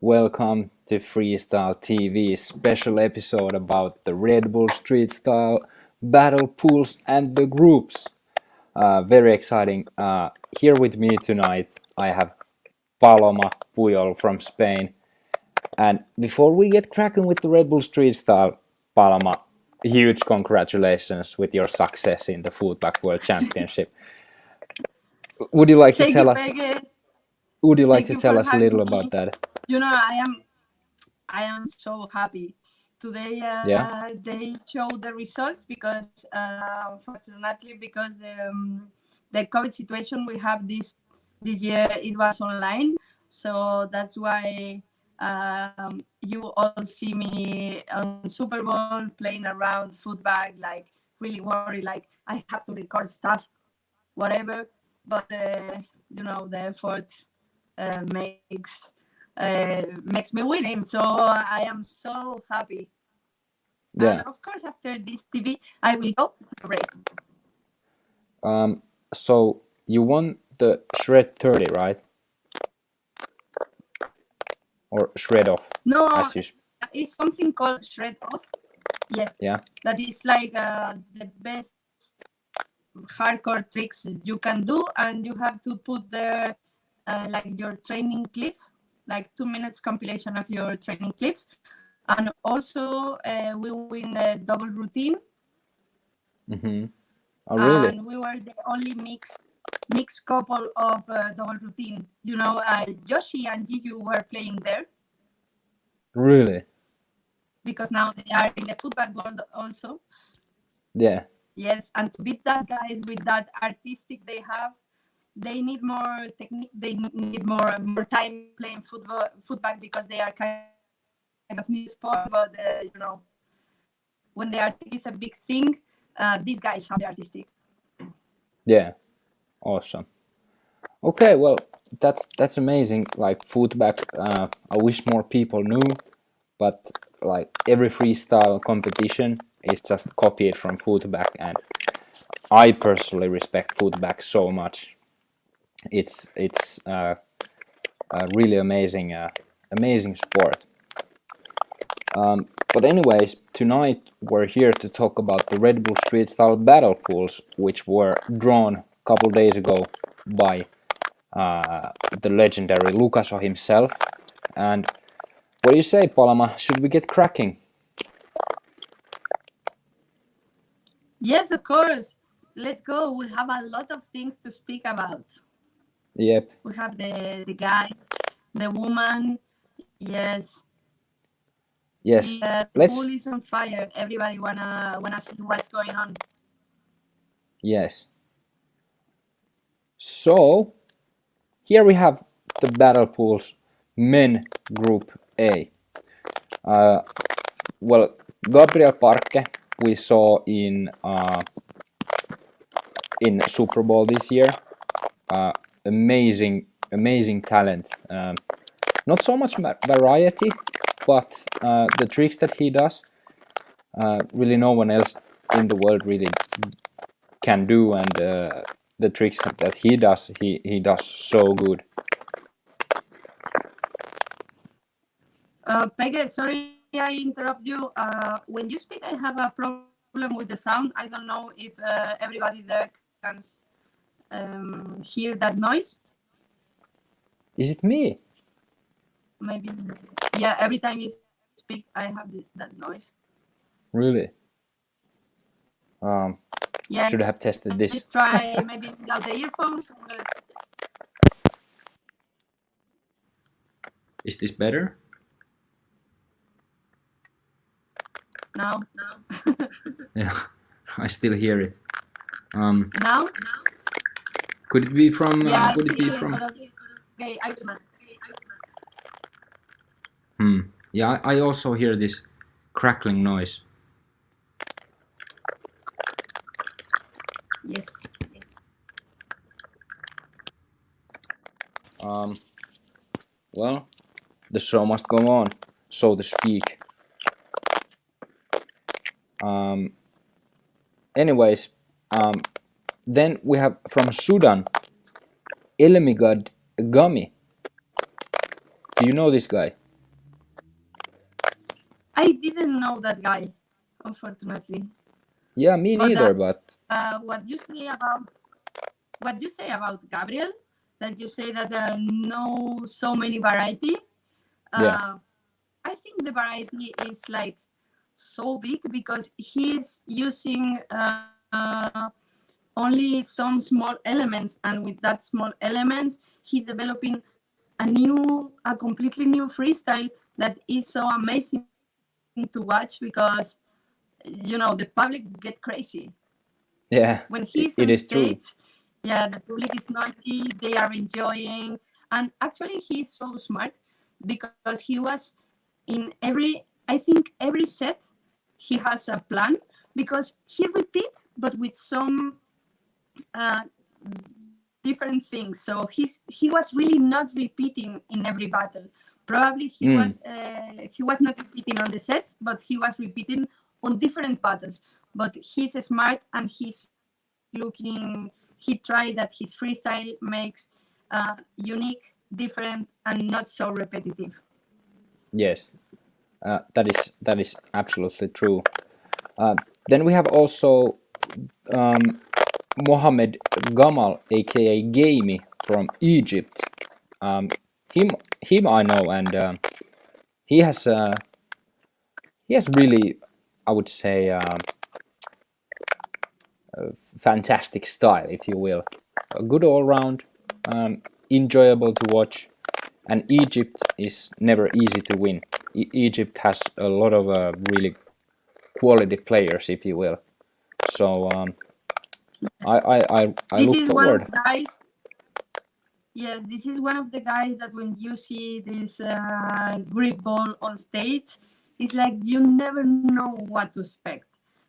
Welcome to Freestyle TV's special episode about the Red Bull Street Style battle pools and the groups. Very exciting. Here with me tonight, I have Paloma Puyol from Spain. And before we get cracking with the Red Bull Street Style, Paloma, huge congratulations with your success in the Footback World Championship. Would you like to Thank tell you, us? PeGe. Would you like Thank to you tell for us a little having me. about that? You know, I am so happy. Today Yeah. they showed the results because unfortunately because the COVID situation we have this year it was online, so that's why you all see me on Super Bowl playing around footbag, like really worried, like I have to record stuff, whatever. But the effort makes me winning. So I am so happy. And Yeah. of course, after this TV, I will go celebrate. So you won the Shred 30, right? Or Shred Off, No, as you. it's something called shred off. Yes, Yeah. that is like the best hardcore tricks you can do, and you have to put there like your training clips, like 2 minutes compilation of your training clips, and also we win the double routine. Oh, really? And we were the only mixed couple of double routine. You know, Yoshi and Giju were playing there Really? because now they are in the football world also. Yeah. Yes, and to beat that guys with that artistic they have, they need more technique. They need more time playing football because they are kind of new sport. But when the artistic is a big thing, these guys have the artistic. Yeah. Awesome. Okay, well, that's amazing. Like footback, I wish more people knew, but like every freestyle competition is just copied from footback, and I personally respect footback so much. It's a really amazing sport. But anyways, tonight we're here to talk about the Red Bull Street Style battle pools, which were drawn a couple days ago by the legendary Lucaso himself. And what do you say, Paloma? Should we get cracking? Yes, of course. Let's go. We have a lot of things to speak about. Yep. We have the guys, the woman. Yes. Yes. The Let's. pool is on fire. Everybody wanna see what's going on. Yes. So here we have the battle pools, men group A. Well, Gabriel Parque we saw in Super Bowl this year. Amazing talent. Not so much variety, but the tricks that he does, really no one else in the world really can do, and the tricks that he does, he does so good. PeGe, sorry I interrupt you. When you speak, I have a problem with the sound. I don't know if everybody there can hear that noise. Is it me? Maybe. Yeah, every time you speak, I have that noise. Really? Yeah. Should have tested this. Let's try maybe without the earphones. Is this better? No. Yeah, I still hear it. Now? Could it be from? Yeah, Could it be from? Okay, I will. Yeah, I also hear this crackling noise. Yes. Well, the show must go on, so to speak. Anyways, then we have from Sudan, Elimigad Gummy. Do you know this guy? I didn't know that guy, unfortunately. Yeah, me But neither, but what you say about Gabriel, that you say that no so many variety. yeah. Uh, I think the variety is like so big because he's using only some small elements, and with that small elements, he's developing a completely new freestyle that is so amazing to watch because the public get crazy when Yeah, he's on it is stage. true. Yeah, the public is noisy, they are enjoying, and actually he's so smart because he was in I think every set he has a plan because he repeats but with some uh, different things. So he was really not repeating in every battle. Probably Mm, he was not repeating on the sets, but he was repeating on different battles. But he's smart and he's looking. He tried that his freestyle makes unique, different, and not so repetitive. yes, that is absolutely true. Then we have also um, Mohammed Gamal, aka Gamey from Egypt. Um, him him I know, and he has he has really, I would say, fantastic style, if you will. A good all round, enjoyable to watch, and Egypt is never easy to win. Egypt has a lot of really quality players, if you will. So I This look is one of forward. the guys. Yes, this is one of the guys that when you see this grip ball on stage, it's like you never know what to expect.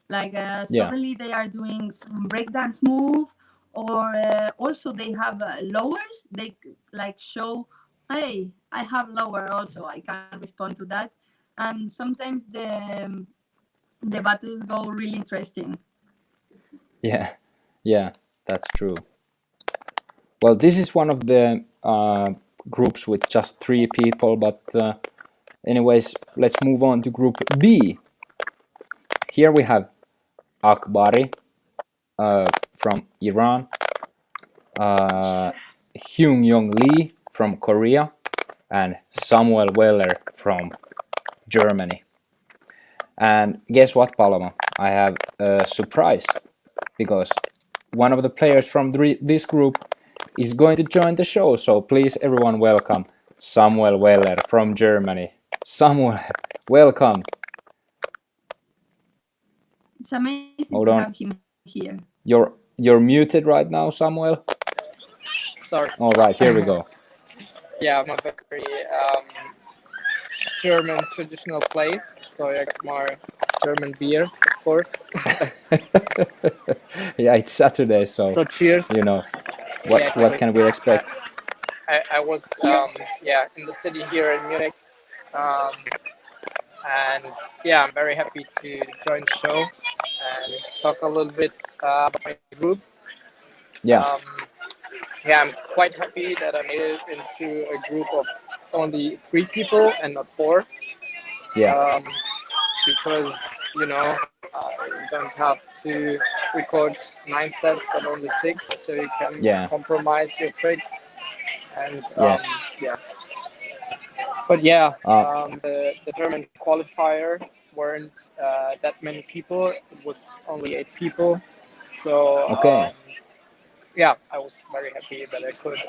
Like Yeah, suddenly they are doing some breakdance move, or also they have lowers. They like show, hey, I have lower also. I can respond to that, and sometimes the battles go really interesting. yeah, yeah. That's true. Well, this is one of the groups with just 3 people, but anyways, let's move on to Group B. Here we have Akbari from Iran, uh, Hyung Yong Lee from Korea, and Samuel Weller from Germany. And guess what, Paloma? I have a surprise because one of the players from this group is going to join the show. So please, everyone, welcome Samuel Weller from Germany. Samuel, welcome. It's amazing to Hold have on, him here. you're muted right now, Samuel. Sorry. All right, here we go. Yeah, I'm a very German traditional place, so I got more German beer, of course. Yeah, it's Saturday, so So cheers. you know Yeah, what exactly. can we expect? I was Here, in the city here in Munich, um, and yeah, I'm very happy to join the show and talk a little bit about my group. Yeah, Um, yeah, I'm quite happy that I made it into a group of only 3 people and not 4. yeah, Um, because you don't have to record 9 sets but only 6, so you can yeah, compromise your tricks. And yes. yeah, but yeah, Uh, the German qualifier weren't that many people. It was only 8 people. So okay. yeah, I was very happy that I could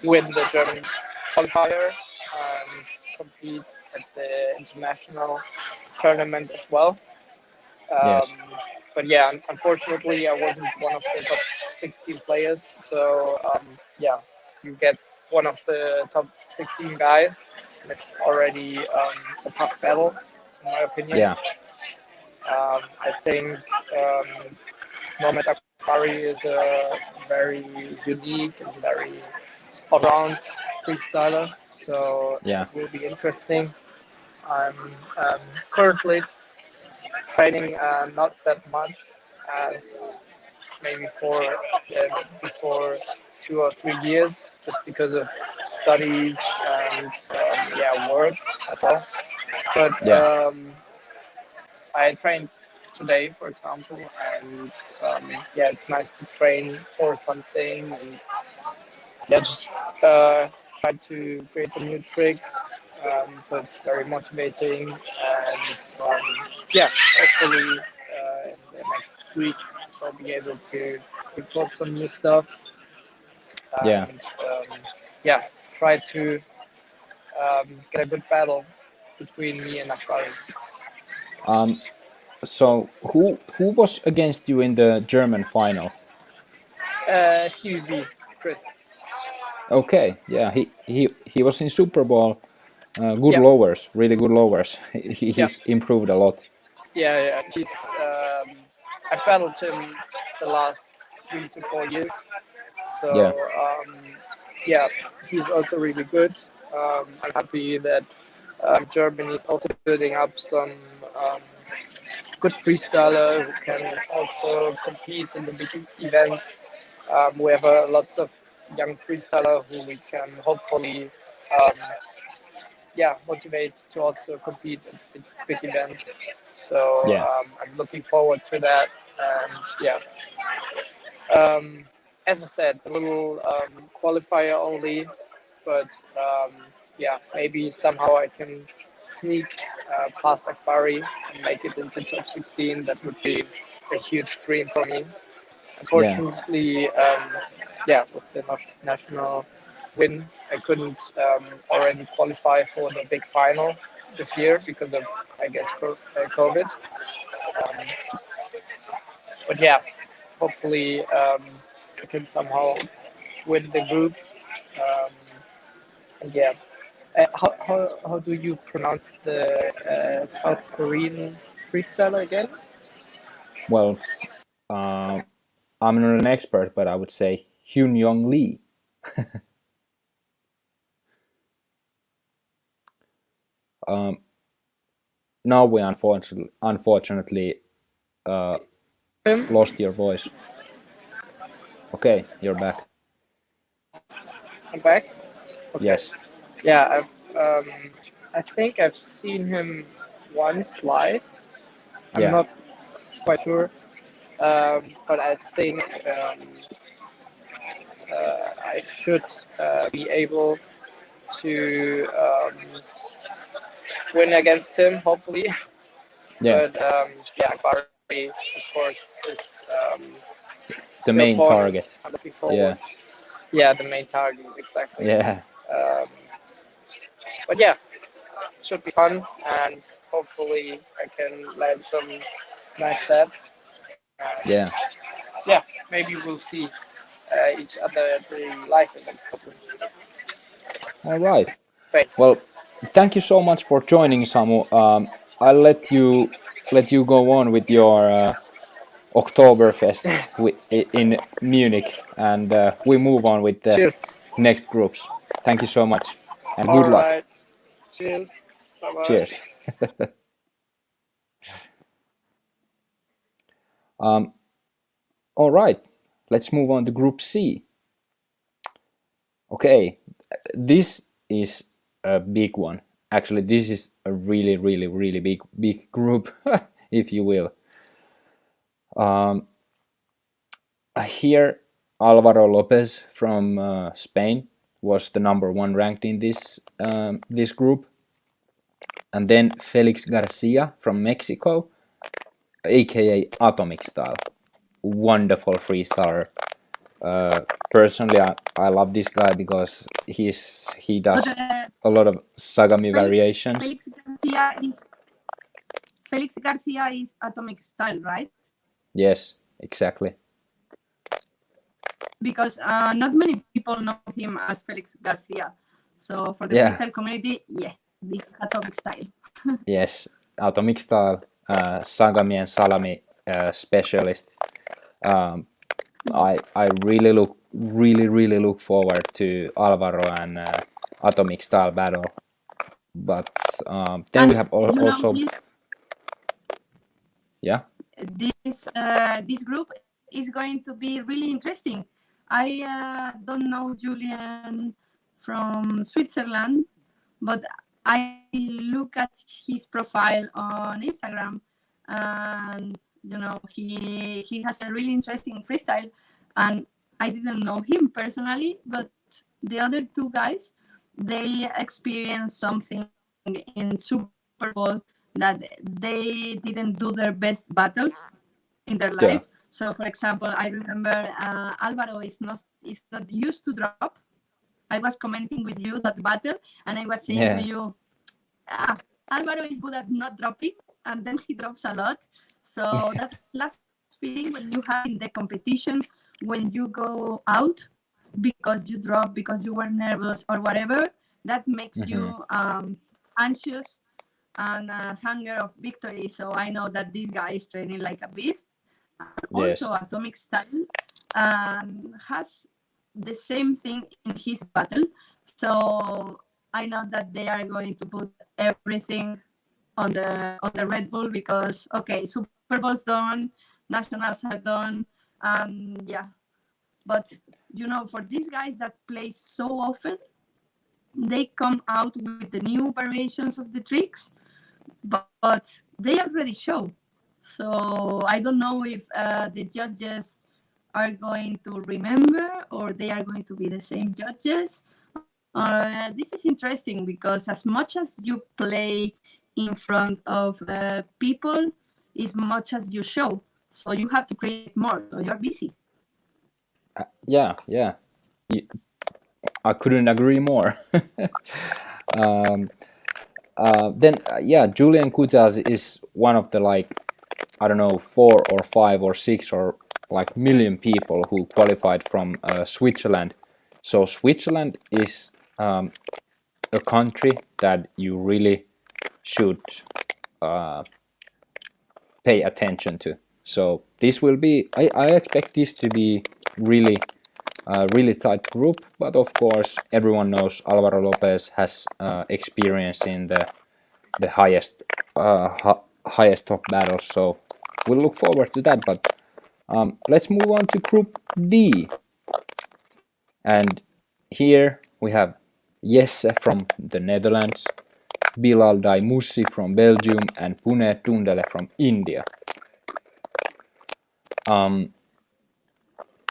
win the German qualifier and compete at the international tournament as well. Um, Yes. but yeah, unfortunately, I wasn't one of the top 16 players. So yeah, you get one of the top 16 guys, and it's already a tough battle, in my opinion. Yeah. I think Mohamed Akbari is a very unique and very all-round freestyler, so Yeah. it will be interesting. I'm currently training not that much as maybe before 2 or 3 years, just because of studies and yeah, work as well. But Yeah. I trained today, for example, and yeah, it's nice to train for something and yeah, just try to create some new tricks. So it's very motivating, and yeah, hopefully in the next week I'll be able to record some new stuff Yeah. and yeah, try to get a good battle between me and Akbari. Um, so who was against you in the German final? CUB, Chris. Okay, yeah, he was in Super Bowl. Good Yeah, lowers, really good lowers. yeah, He's improved a lot. yeah. He's I've battled him the last 3 to 4 years. Yeah, So yeah, he's also really good. I'm happy that Germany is also building up some um, good freestyler who can also compete in the big events. We have lots of young freestyler who we can hopefully um, yeah motivate to also compete at big events. So yeah, I'm looking forward to that. And yeah, um, as I said, a little qualifier only, but yeah, maybe somehow I can sneak past Akbari and make it into top 16. That would be a huge dream for me. yeah, Unfortunately, yeah, with the national win, I couldn't already qualify for the big final this year because of, I guess, COVID. But yeah, hopefully I can somehow win the group. Um, and yeah, how do you pronounce the South Korean freestyler again? well, uh, I'm not an expert, but I would say Hyun Young Lee. Um, Now we unfortunately uh, Him? lost your voice. Okay, you're back. I'm back. Okay. Yes. Yeah, I think I've seen him once live. I'm Yeah. not quite sure, but I think I should be able to win against him, hopefully. Yeah. But yeah, Akbari, of course, is The the main opponent target. I'm looking Yeah. forward. Yeah, the main target, exactly. Yeah. Um, but yeah, should be fun, and hopefully I can land some nice sets. And Yeah. yeah, maybe we'll see each other at the live events. Hopefully. All right. Great. Well, thank you so much for joining, Samu. I'll let you go on with your Oktoberfest in Munich, and we move on with the Cheers. next groups. Thank you so much, and All good luck. right. Cheers. Bye bye. Cheers. um, all right, let's move on to Group C. Okay, this is a big one. Actually, this is a really big group, if you will. Here, Alvaro Lopez from Spain was the #1 ranked in this group, and then Felix Garcia from Mexico, aka Atomic Style, wonderful freestyler. Personally, I love this guy because he does But a lot of Sagami Felix, variations. Felix Garcia is Atomic Style, right? Yes, exactly. Because not many people know him as Felix Garcia. So for the Yeah. freestyle community, yeah, this is Atomic Style. Yes, Atomic Style, Sagami and Salami specialist. I really look forward to Alvaro and Atomic Style battle. But then And we have you know also yeah. This group is going to be really interesting. I don't know Julian from Switzerland, but I look at his profile on Instagram, and he has a really interesting freestyle, and I didn't know him personally, but the other two guys, they experienced something in Super Bowl that they didn't do their best battles in their Yeah. life. So, for example, I remember Alvaro is not used to drop. I was commenting with you that battle, and I was saying to Yeah. you, ah, Alvaro is good at not dropping, and then he drops a lot. So that last feeling when you have in the competition, when you go out because you drop, because you were nervous or whatever, that makes Hmm. you anxious and hunger of victory. So I know that this guy is training like a beast, and also Yes. Atomic Style has the same thing in his battle. So I know that they are going to put everything on the Red Bull because okay, Super Bowl's done, nationals are done, and yeah. But for these guys that play so often, they come out with the new variations of the tricks, but they already show. So I don't know if the judges are going to remember or they are going to be the same judges. This is interesting because as much as you play in front of people, is much as you show. So you have to create more. So you're busy. Yeah. Yeah. Y- I couldn't agree more. um, Julian Kutas is one of the, like, I don't know, 4 or 5 or 6 or like million people who qualified from Switzerland. So Switzerland is a country that you really should uh, pay attention to. So this will be, I expect this to be really really tight group, but of course everyone knows Alvaro Lopez has experience in the highest top battles, so we'll look forward to that. But let's move on to Group D, and here we have Jesse from the Netherlands, Bilal Daimussi from Belgium, and Pune Tundele from India.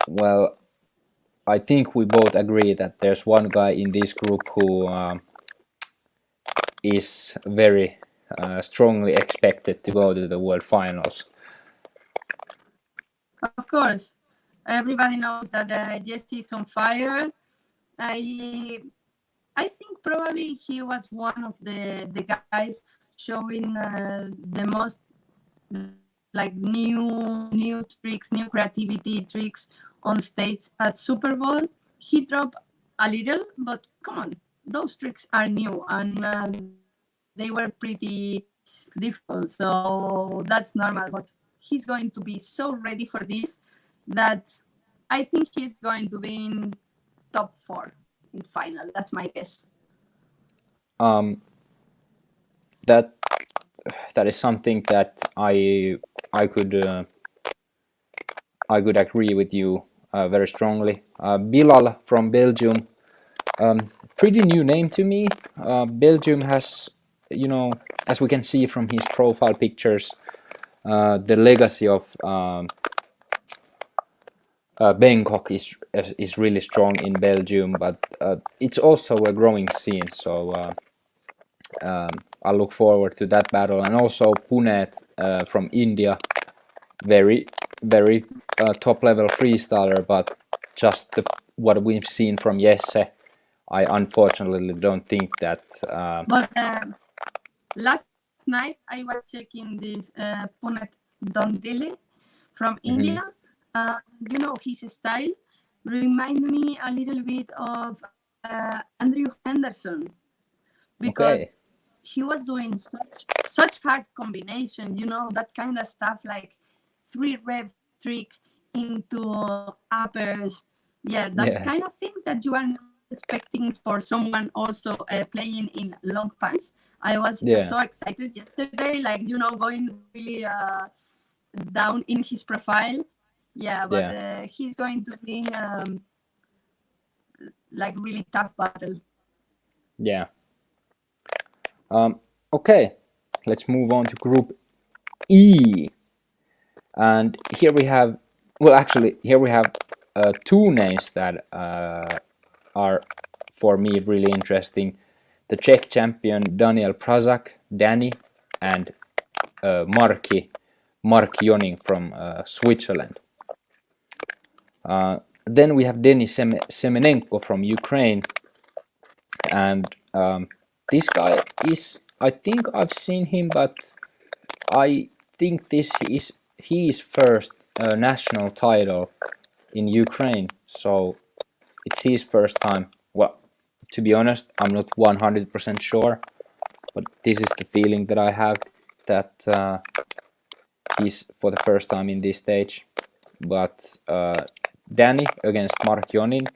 Well, I think we both agree that there's one guy in this group who is very strongly expected to go to the World Finals. Of course, everybody knows that Jesse is on fire. I I think probably he was one of the guys showing the most like new tricks, new creativity tricks on stage at Super Bowl. He dropped a little, but come on, those tricks are new and they were pretty difficult. So that's normal. But he's going to be so ready for this that I think he's going to be in top four in final. That's my guess. Um, that that is something that I could agree with you very strongly. Bilal from Belgium, pretty new name to me. Belgium has, as we can see from his profile pictures, the legacy of Bangkok is really strong in Belgium, but it's also a growing scene. So I look forward to that battle, and also Puneet from India, very very top level freestyler, but just what we've seen from Jesse, I unfortunately don't think that. But last night I was checking this Punet Dondele from India. Mhm. His style remind me a little bit of Andrew Henderson because Okay. he was doing such hard combination. That kind of stuff like 3 rep trick into uppers. Yeah, that Yeah. kind of things that you are not expecting for someone also playing in long pants. I was Yeah. so excited yesterday, like going really down in his profile. Yeah, but Yeah. he's going to bring like really tough battle. Yeah. Okay, let's move on to Group E. And here we have, well, actually, here we have two names that are, for me, really interesting. The Czech champion Daniel Prazak, Danny, and Mark Joning from Switzerland. Then we have Denis Semenenko from Ukraine, and this guy is, I think I've seen him, but I think this is his first national title in Ukraine, so it's his first time. Well, to be honest, I'm not 100% sure, but this is the feeling that I have, that he's for the first time in this stage. But Danny against Mark Jonin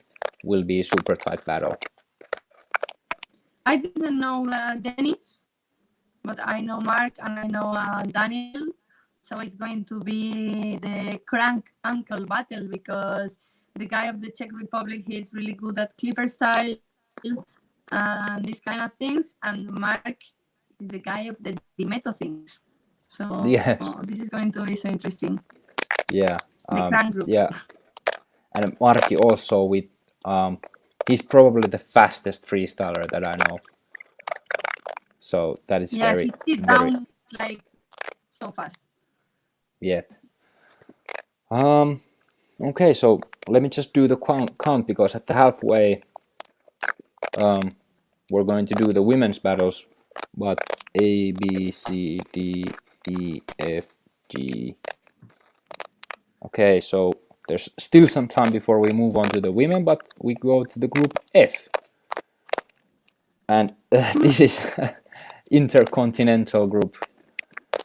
will be a super tight battle. I didn't know Dennis, but I know Mark and I know Daniel. So it's going to be the crank uncle battle, because the guy of the Czech Republic, he's really good at clipper style and these kind of things, and Mark is the guy of the Dimeto things. So Yes. this is going to be so interesting. Yeah. The crank group. Yeah. And Marki also with he's probably the fastest freestyler that I know. So that is Yeah, very, he sits very, down like so fast. Yep. Okay, so let me just do the count, because at the halfway we're going to do the women's battles, but A, B, C, D, E, F, G. Okay, so there's still some time before we move on to the women, but we go to the group F. And this is intercontinental group.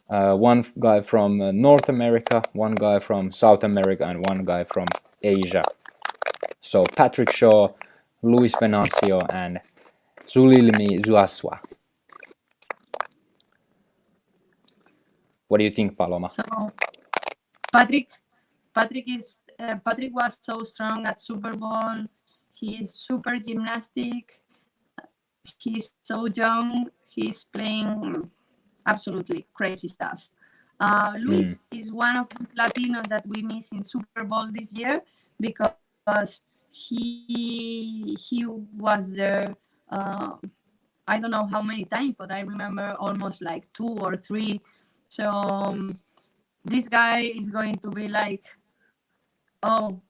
One guy from North America, one guy from South America, and one guy from Asia. So Patrick Shaw, Luis Venancio, and Zulilmi Zuaswa. What do you think, Paloma? So Patrick was so strong at Super Bowl. He is super gymnastic. He's so young. He's playing absolutely crazy stuff. Luis is one of the Latinos that we miss in Super Bowl this year, because he was there. I don't know how many times, but I remember almost like 2 or 3. So this guy is going to be like, oh,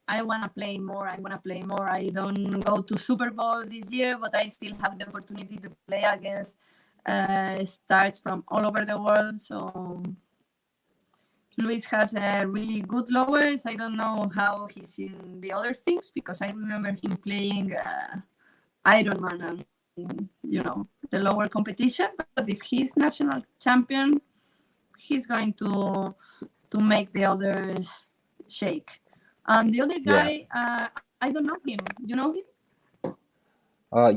I want to play more. I want to play more. I don't go to Super Bowl this year, but I still have the opportunity to play against stars from all over the world. So Luis has a really good lowers. I don't know how he's in the other things, because I remember him playing Ironman and, you know, the lower competition. But if he's national champion, he's going to make the others shake. The other guy, I don't know him. You know him?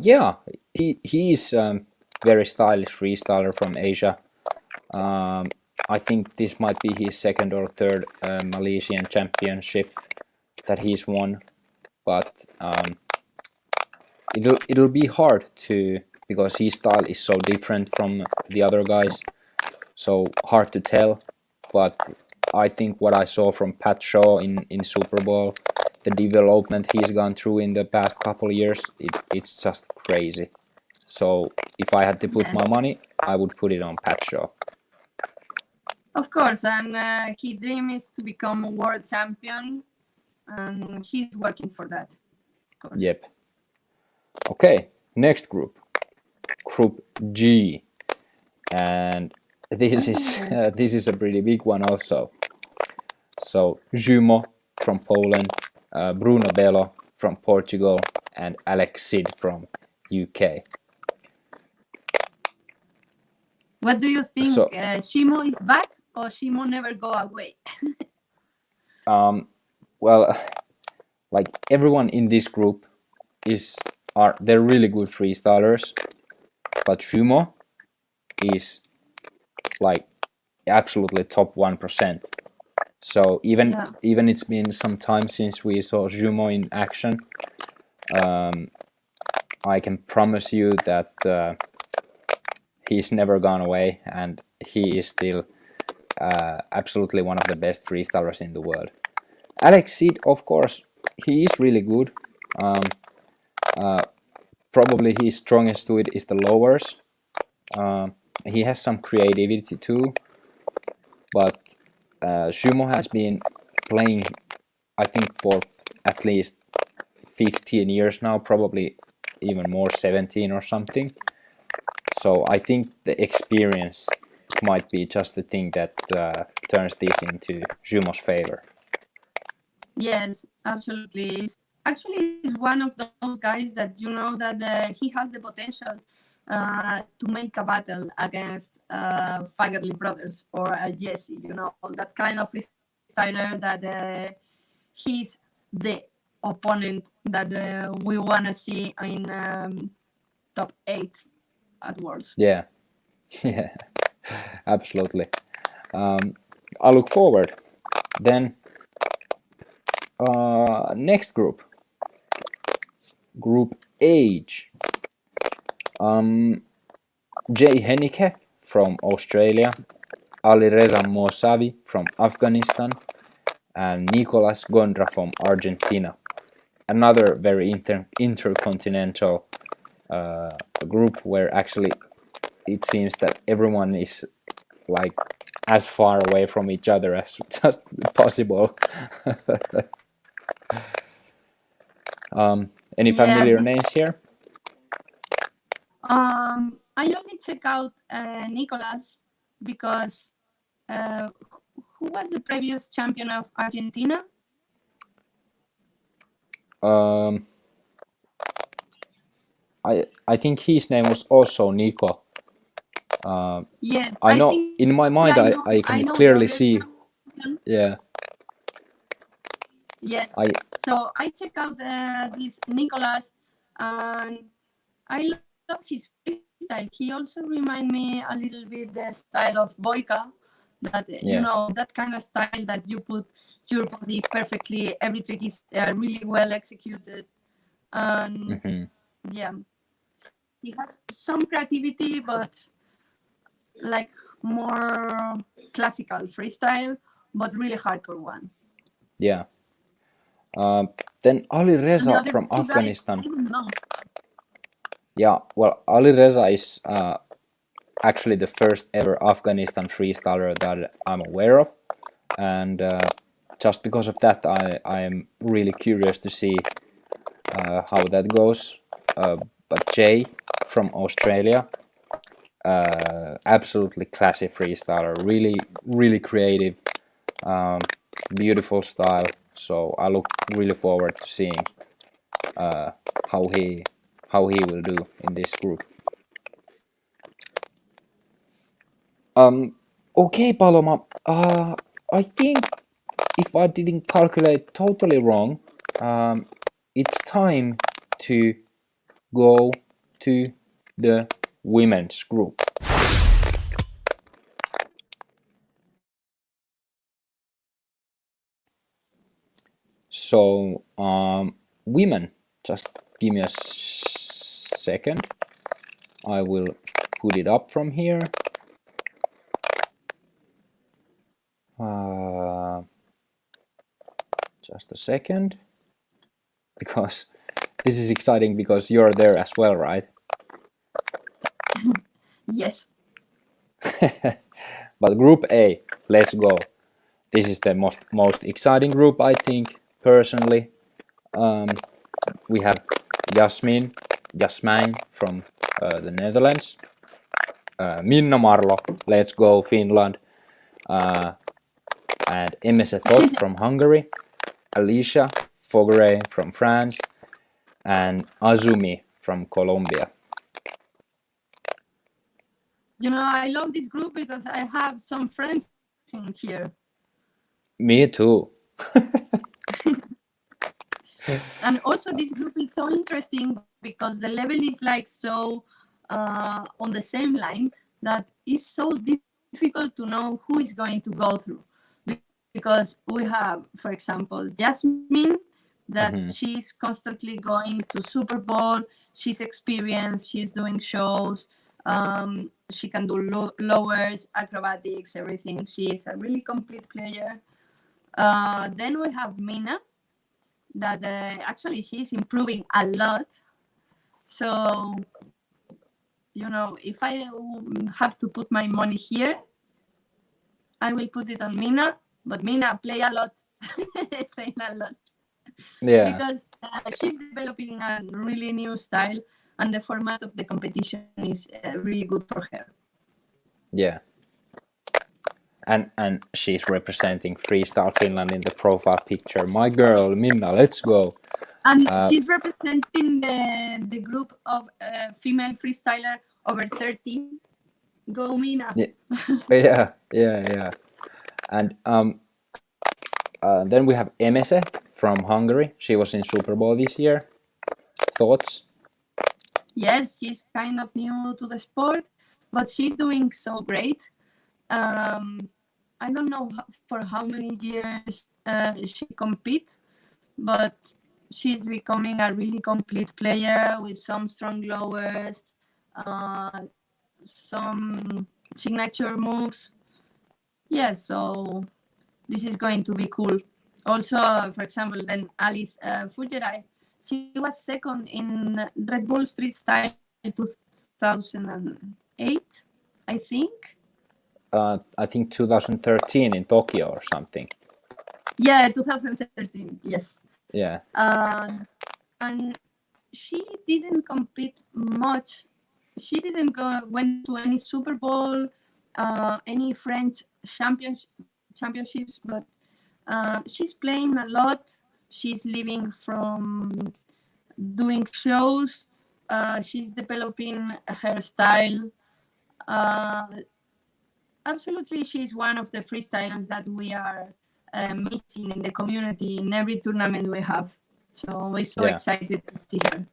Yeah, he is very stylish freestyler from Asia. I think this might be his second or third Malaysian championship that he's won, but it'll be hard to, because his style is so different from the other guys, so hard to tell. But I think what I saw from Pat Shaw in Super Bowl, the development he's gone through in the past couple years, it's just crazy. So if I had to put my money, I would put it on Pat Shaw. Of course, and his dream is to become a world champion, and he's working for that. Of course. Yep. Okay, next group, Group G, and this is a pretty big one also. So Jumo from Poland, Bruno Bello from Portugal, and Alex Sid from UK. What do you think? So, Shimo is back, or Shimo never go away? well, like everyone in this group they're really good freestylers, but Jumo is like absolutely top 1%. So even it's been some time since we saw Jumo in action, I can promise you that he's never gone away, and he is still absolutely one of the best freestylers in the world. Alex Seed, of course, he is really good. Probably his strongest suit is the lowers. He has some creativity too, but Sumo has been playing, I think, for at least 15 years now, probably even more, 17 or something. So I think the experience might be just the thing that turns this into Sumo's favor. Yes, absolutely. Actually, he's one of those guys that you know that he has the potential to make a battle against Fagerly Brothers or Jesse. You know, that kind of freestyler that he's the opponent that we want to see in top 8 at Worlds. Yeah, yeah, absolutely. I look forward. Then next group, Group H. Jay Henike from Australia, Ali Reza Mosavi from Afghanistan, and Nicolas Gondra from Argentina. Another very intercontinental group where actually it seems that everyone is like as far away from each other as just possible. Any familiar names here? I only check out Nicolas because who was the previous champion of Argentina? I think his name was also Nico. Yes, I know in my mind I can clearly see. Champion. Yeah. Yes. So I check out this Nicolas, and I love his freestyle. He also reminds me a little bit the style of Boyka. That you know, that kind of style that you put your body perfectly. Every trick is really well executed, and yeah, he has some creativity, but like more classical freestyle, but really hardcore one. Yeah. Then Ali Reza The from Afghanistan. guys, Yeah, well, Ali Reza is actually the first ever Afghanistan freestyler that I'm aware of, and just because of that, I am really curious to see how that goes. But Jay from Australia, absolutely classy freestyler, really creative, beautiful style. So I look really forward to seeing how he will do in this group. Okay, Paloma. I think if I didn't calculate totally wrong, it's time to go to the women's group. So, women, just give me a second. I will put it up from here. Just a second, because this is exciting because you're there as well, right? yes. But Group A, let's go. This is the most exciting group, I think, personally. We have Jasmine from the Netherlands, Minna Marlo, let's go Finland, and Emese Toth from Hungary, Alicia Fogre from France, and Azumi from Colombia. You know, I love this group because I have some friends in here. Me too. And also this group is so interesting because the level is like so on the same line that it's so difficult to know who is going to go through. Because we have, for example, Jasmine, that she's constantly going to Super Bowl, she's experienced, she's doing shows. she can do lowers, acrobatics, everything. She is a really complete player. Then we have Mina, that actually she's improving a lot. So, if I have to put my money here, I will put it on Mina. But Mina play a lot, train a lot. Yeah. Because she's developing a really new style, and the format of the competition is really good for her. Yeah. And she's representing Freestyle Finland in the profile picture. My girl, Minna, let's go. And she's representing the group of female freestyler over 30. Go, Mina. Yeah. And then we have Emese from Hungary. She was in Super Bowl this year. Thoughts? Yes, she's kind of new to the sport, but she's doing so great. I don't know for how many years she compete, but she's becoming a really complete player with some strong lowers, some signature moves. Yeah, so this is going to be cool. Also, for example, then Alice Fugerai, she was second in Red Bull Street Style 2008, I think. I think 2013 in Tokyo or something. Yeah, 2013, yes. Yeah. And she didn't compete much. She didn't went to any Super Bowl, any French championships, but she's playing a lot. She's living from doing shows. She's developing her style. Absolutely, she's one of the freestylers that we are missing in the community in every tournament we have. So we're so excited to see her.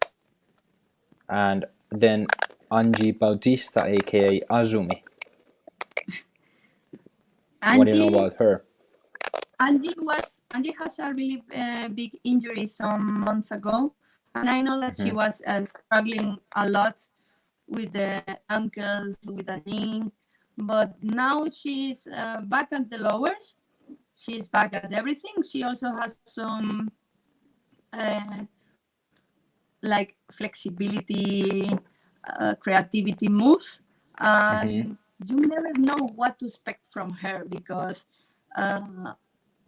And then Angie Bautista, aka Azumi. What do you know about her? Angie has a really big injury some months ago, and I know that she was struggling a lot with the ankles, with the knee, but now she's back at the lowers. She's back at everything. She also has some like flexibility, creativity moves, and you never know what to expect from her, because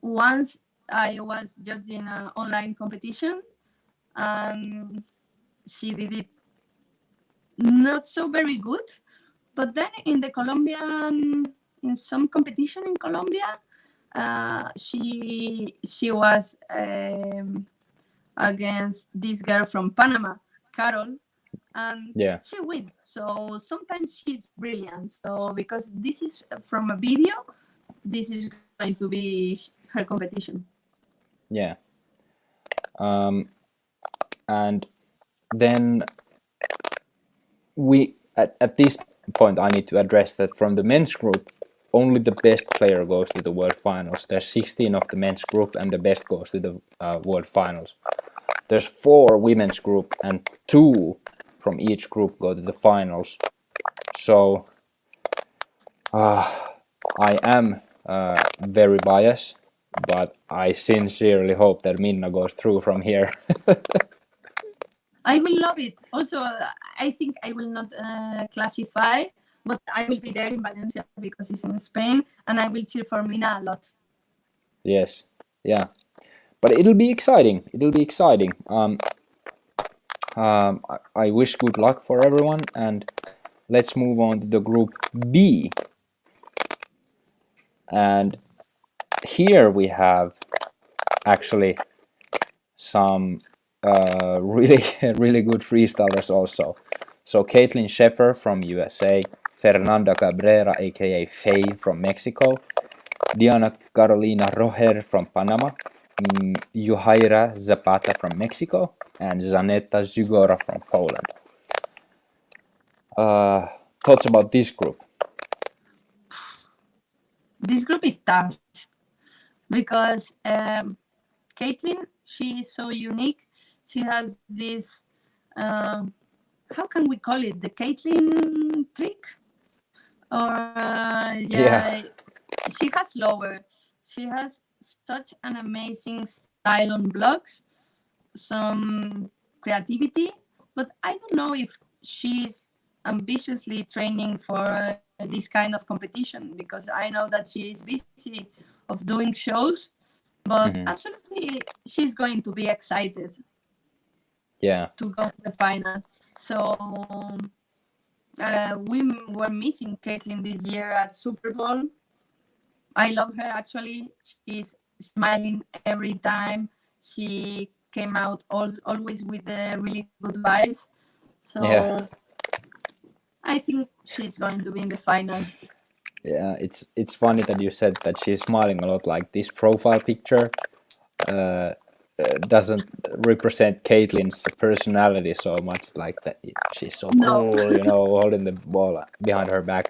once I was judging an online competition, she did it not so very good, but then in some competition in Colombia, she was against this girl from Panama, Carol, and she wins. So sometimes she's brilliant. So because this is from a video, this is going to be her competition. Yeah. And then we at this point I need to address that from the men's group, only the best player goes to the World Finals. There's 16 of the men's group, and the best goes to the World Finals. There's 4 women's group, and 2 from each group go to the finals. So I am very biased, but I sincerely hope that Minna goes through from here. I will love it. Also, I think I will not classify, but I will be there in Valencia because it's in Spain, and I will cheer for Mina a lot. Yes, yeah, but it'll be exciting. It'll be exciting. I wish good luck for everyone, and let's move on to the group B. And here we have actually some really good freestylers also. So Caitlin Sheffer from USA, Fernanda Cabrera aka Faye from Mexico, Diana Carolina Rojer from Panama, Yuhaira Zapata from Mexico, and Zaneta Zugora from Poland. Thoughts about this group? This group is tough because Caitlin, she is so unique. She has this, how can we call it? The Caitlin trick? Or Yeah, yeah, she has lower. She has such an amazing style on blogs, some creativity, but I don't know if she's ambitiously training for this kind of competition, because I know that she is busy of doing shows, but hmm, absolutely she's going to be excited yeah, to go to the final. So we were missing Caitlin this year at Super Bowl. I love her actually. She's smiling every time. She came out always with the really good vibes. yeah, So I think she's going to be in the final. yeah. It's funny that you said that she's smiling a lot. Like this profile picture uh, doesn't represent Caitlin's personality so much. Like that, she's so No. cool, holding the ball behind her back.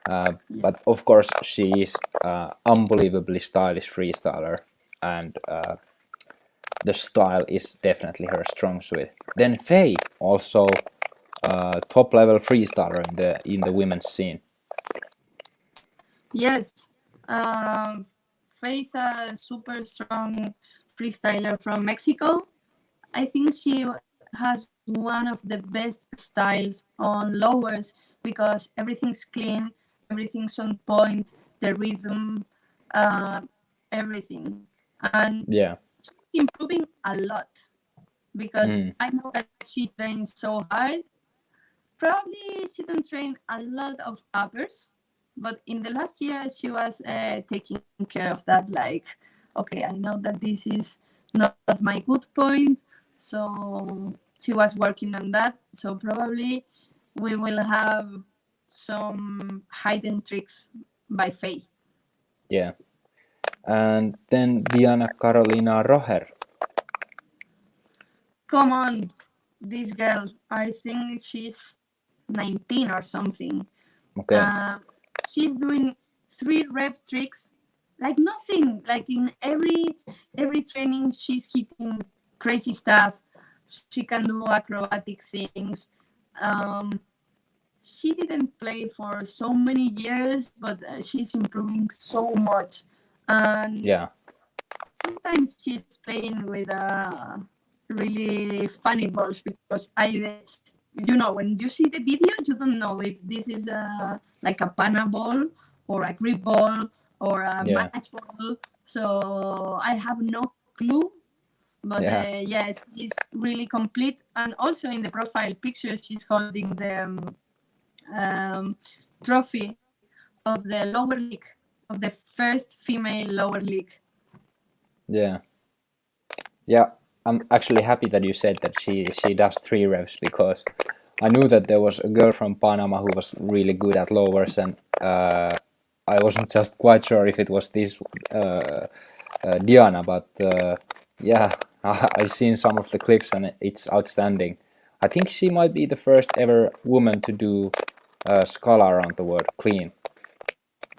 Yeah. But of course, she is unbelievably stylish freestyler, and the style is definitely her strong suit. Then Faye, also top level freestyler in the women's scene. Yes. Um, Face a super strong freestyler from Mexico. I think she has one of the best styles on lowers because everything's clean, everything's on point, the rhythm, uh, everything. And Yeah. she's improving a lot because Mm. I know that she trains so hard. Probably she don't train a lot of uppers, but in the last year she was taking care of that. Like, okay, I know that this is not my good point, so she was working on that. So probably we will have some hidden tricks by Faye. Yeah. And then Diana Carolina Roher. Come on, this girl. I think she's 19 or something. Okay. Uh, she's doing 3 rep tricks like nothing. Like in every training, she's hitting crazy stuff. She can do acrobatic things. Um, she didn't play for so many years, but she's improving so much. And Yeah. sometimes she's playing with really funny balls because when you see the video, you don't know if this is like a pana ball or a grip ball or a Yeah. match ball. So I have no clue. But Yeah. yes, it's really complete. And also in the profile picture, she's holding the um, trophy of the lower league, of the first female lower league. Yeah. Yeah. I'm actually happy that you said that she does 3 reps, because I knew that there was a girl from Panama who was really good at lowers, and I wasn't just quite sure if it was this Diana, but yeah, I've seen some of the clips and it's outstanding. I think she might be the first ever woman to do Scala around the world clean.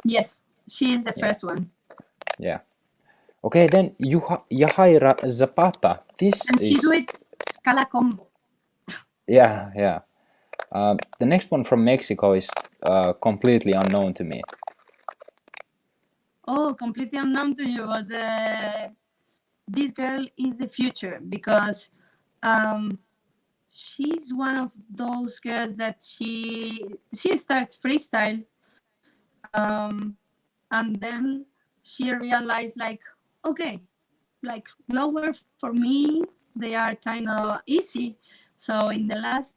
Yes, she is the Yeah, first one. yeah. Okay, then Yahaira Zapata. This And she do is, it Scala combo. yeah, yeah. The next one from Mexico is completely unknown to me. Oh, completely unknown to you, but this girl is the future because um, she's one of those girls that she starts freestyle, um, and then she realized like, okay, like lower for me they are kind of easy. So in the last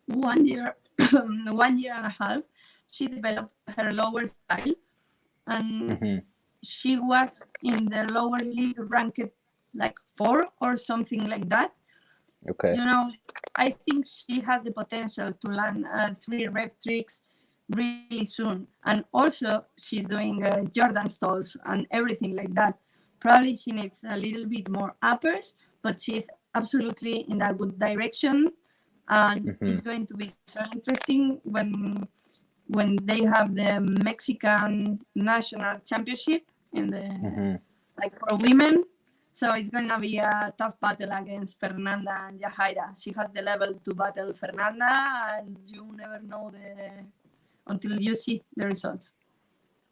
1 year, 1 year and a half, she developed her lower style, and Hmm. she was in the lower league ranked like 4 or something like that. Okay. I think she has the potential to learn 3 rep tricks really soon. And also, she's doing Jordan stalls and everything like that. Probably she needs a little bit more uppers, but she's absolutely in a good direction. And Hmm. it's going to be so interesting when they have the Mexican national championship in the Hmm. like for women. So it's gonna be a tough battle against Fernanda and Yahaira. She has the level to battle Fernanda, and you never know until you see the results.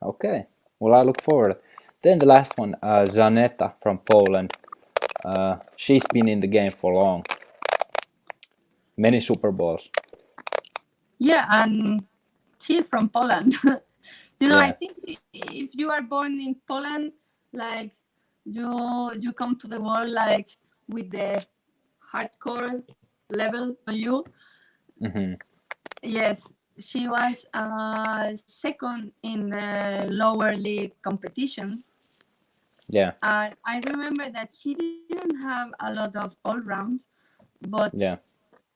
Okay, well, I look forward. Then the last one, Zaneta from Poland. She's been in the game for long. Many Super Bowls. Yeah, and she is from Poland. You know, I Yeah. think if you are born in Poland, like you come to the world like with the hardcore level on you. Hmm. Yes, she was second in the lower league competition. Yeah. And I remember that she didn't have a lot of all round, but Yeah.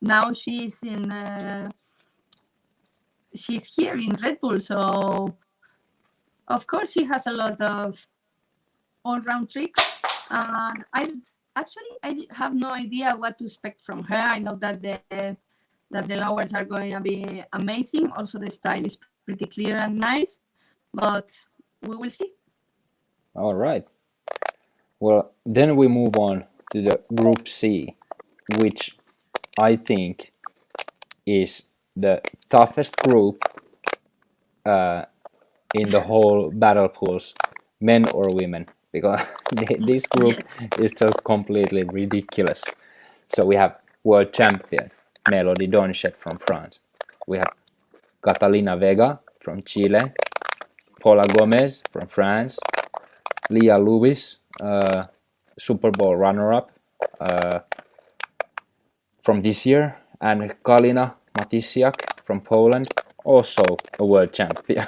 now she's here in Red Bull, so of course she has a lot of all round tricks. I have no idea what to expect from her. I know that the lowers are going to be amazing. Also, the style is pretty clear and nice, but we will see. All right. Well, then we move on to the Group C, which I think is the toughest group in the whole battle pools, men or women, because this group Yes. is just completely ridiculous. So we have world champion Melody Donchet from France. We have Catalina Vega from Chile, Paula Gomez from France, Leah Lewis, Super Bowl runner-up from this year, and Kalina Matysiak from Poland, also a world champion.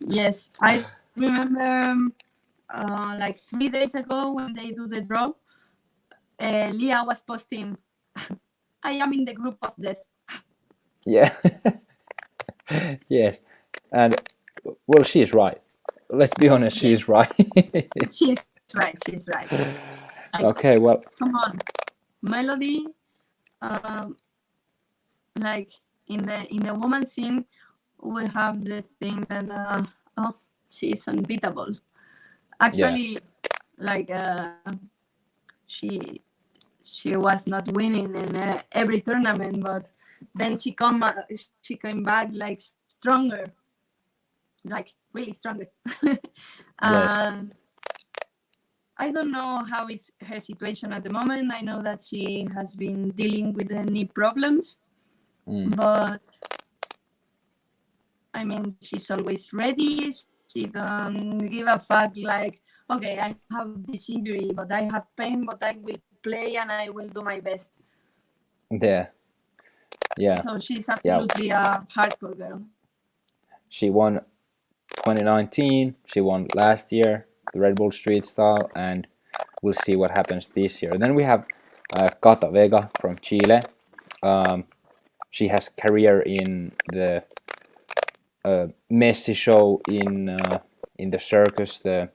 Yes, I remember like 3 days ago when they do the draw, Leah was posting, I am in the group of death. Yeah. Yes, and well, she's right. Let's be honest, Yes, she's right. she's right. She's right. Like, Okay, well, come on, Melody. Um, like in the woman scene, we have the thing that oh, she's unbeatable. yeah, Actually, like she she was not winning in every tournament, but then she came back like stronger, like really stronger. yes, And I don't know how is her situation at the moment. I know that she has been dealing with the knee problems, mm, but I mean, she's always ready. She don't give a fuck. Like, okay, I have this injury, but I have pain, but I will play and I will do my best. yeah, yeah, So she's yeah. absolutely a hardcore girl. She won 2019. She won last year the Red Bull Street Style, and we'll see what happens this year. Then we have Cata Vega from Chile. Um, she has career in the Messi show in the circus, the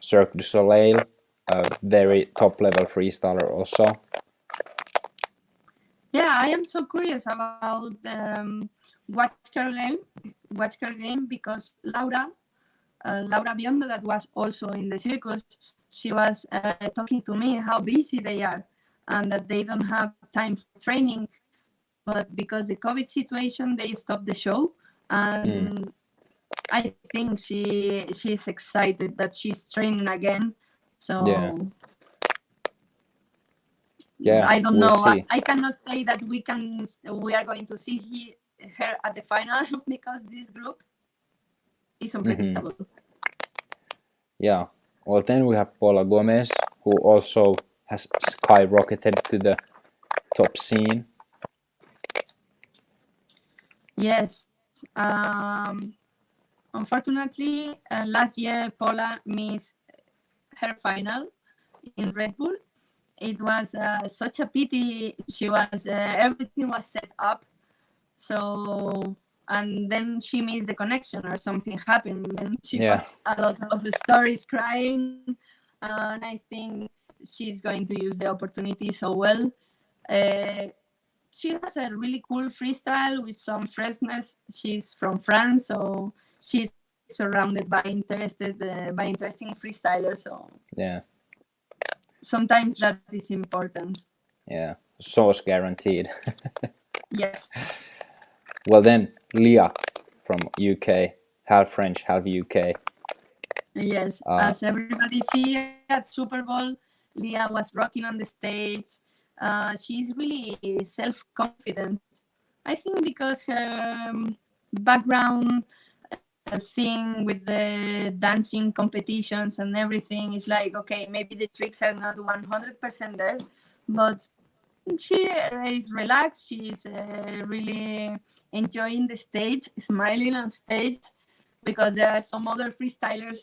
Cirque du Soleil, a very top level freestyler also. Yeah, I am so curious about watch her game, because Laura Biondo, that was also in the circus, she was talking to me how busy they are and that they don't have time for training. But because the COVID situation, they stopped the show, Mm, and I think she's excited that she's training again. yeah, So yeah, I don't we'll know. see. I cannot say that we are going to see her at the final because this group is Hmm. unpredictable. Yeah. Well, then we have Paula Gomez, who also has skyrocketed to the top scene. Yes. Unfortunately, last year Paula missed her final in Red Bull. It was such a pity. She was everything was set up, so and then she missed the connection or something happened. And she Yeah, posted a lot of stories crying, and I think she's going to use the opportunity so well. Uh, she has a really cool freestyle with some freshness. She's from France, so she's surrounded by interesting freestylers. So yeah, sometimes that is important. yeah. Source guaranteed. Yes. Well then, Leah from UK, half French, half UK. Yes, as everybody see at Super Bowl, Leah was rocking on the stage. She's really self-confident. I think because her background thing with the dancing competitions and everything is like, okay, maybe the tricks are not 100% there, but she is relaxed. She's really enjoying the stage, smiling on stage, because there are some other freestylers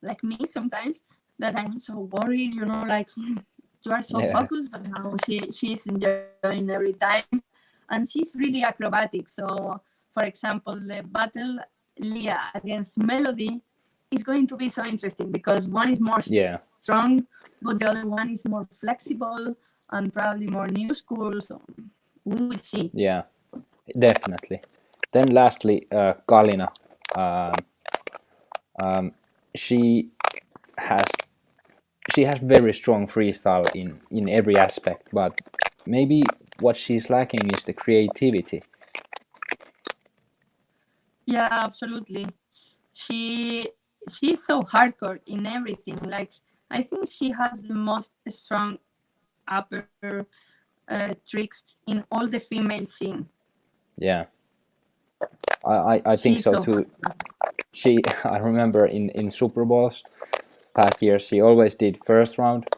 like me sometimes that I'm so worried, like you are so Yeah, focused, but now she's enjoying every time, and she's really acrobatic. So, for example, the battle Leah against Melody is going to be so interesting because one is more yeah, strong, but the other one is more flexible and probably more new school. So we will see. yeah, definitely. Then lastly, Kalina. She has she has very strong freestyle in every aspect, but maybe what she's lacking is the creativity. Yeah, absolutely. She she's so hardcore in everything. Like I think she has the most strong upper tricks in all the female scene. Yeah, I think She's so so too. hardcore. She I remember in Super Bowls past years she always did first round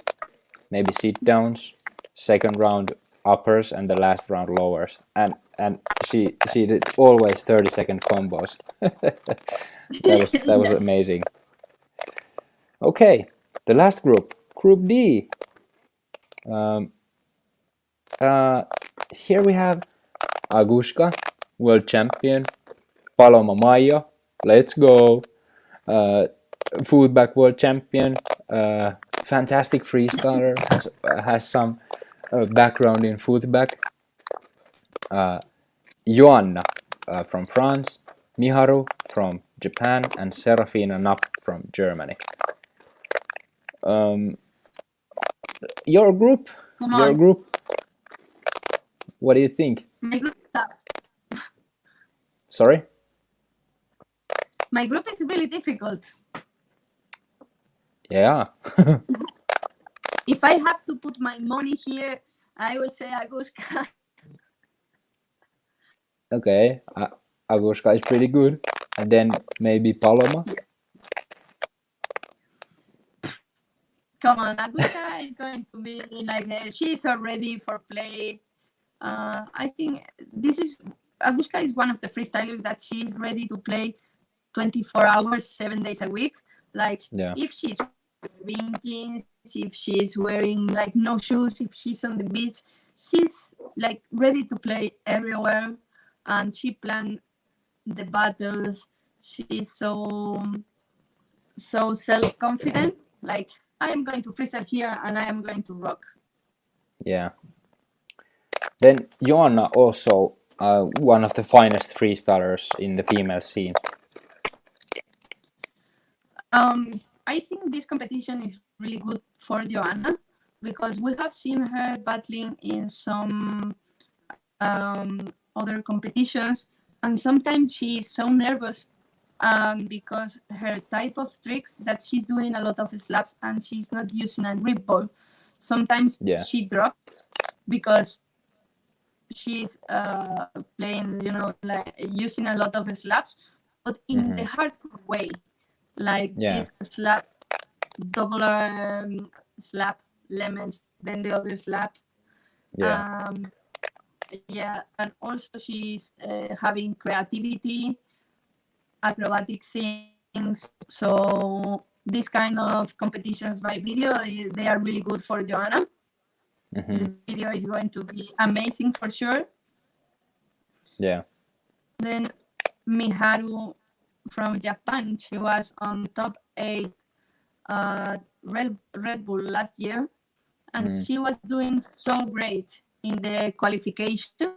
maybe sit downs, second round uppers, and the last round lowers. And she did always 30-second combos. That was Yes. amazing. Okay, the last group, Group D. Um, uh, Here we have Agushka, world champion, Paloma Mayo, let's go, uh, foodback world champion, fantastic freestyler, has some background in foodback, Joanna from France, Miharu from Japan, and Serafina Knapp from Germany. Um, your group, Come your on. group. What do you think? My group is tough. Sorry. My group is really difficult. Yeah. If I have to put my money here, I will say Agushka. Okay. Agushka is pretty good, and then maybe Paloma. Yeah. Come on, Agushka is going to be like she's already for play. I think this is Agushka is one of the freestylers that she's ready to play 24 hours, 7 days a week. Like Yeah. if she's wearing jeans, if she's wearing like no shoes, if she's on the beach, she's like ready to play everywhere, and she planned the battles. She's so self-confident. Like I am going to freestyle here and I am going to rock. Yeah. Then Joanna also one of the finest freestylers in the female scene. I think this competition is really good for Joanna because we have seen her battling in some other competitions, and sometimes she is so nervous because her type of tricks that she's doing a lot of slaps and she's not using a grip ball. Sometimes Yeah. she drops because she's playing, like using a lot of slaps, but in the hardcore way, like Yeah. this slap, double slap, lemons, then the other slap. Yeah. Yeah, and also she's having creativity, acrobatic things. So these kind of competitions by video, they are really good for Joanna. The video is going to be amazing for sure. Yeah. Then Miharu from Japan, she was on top 8 Red Bull last year, and she was doing so great in the qualification.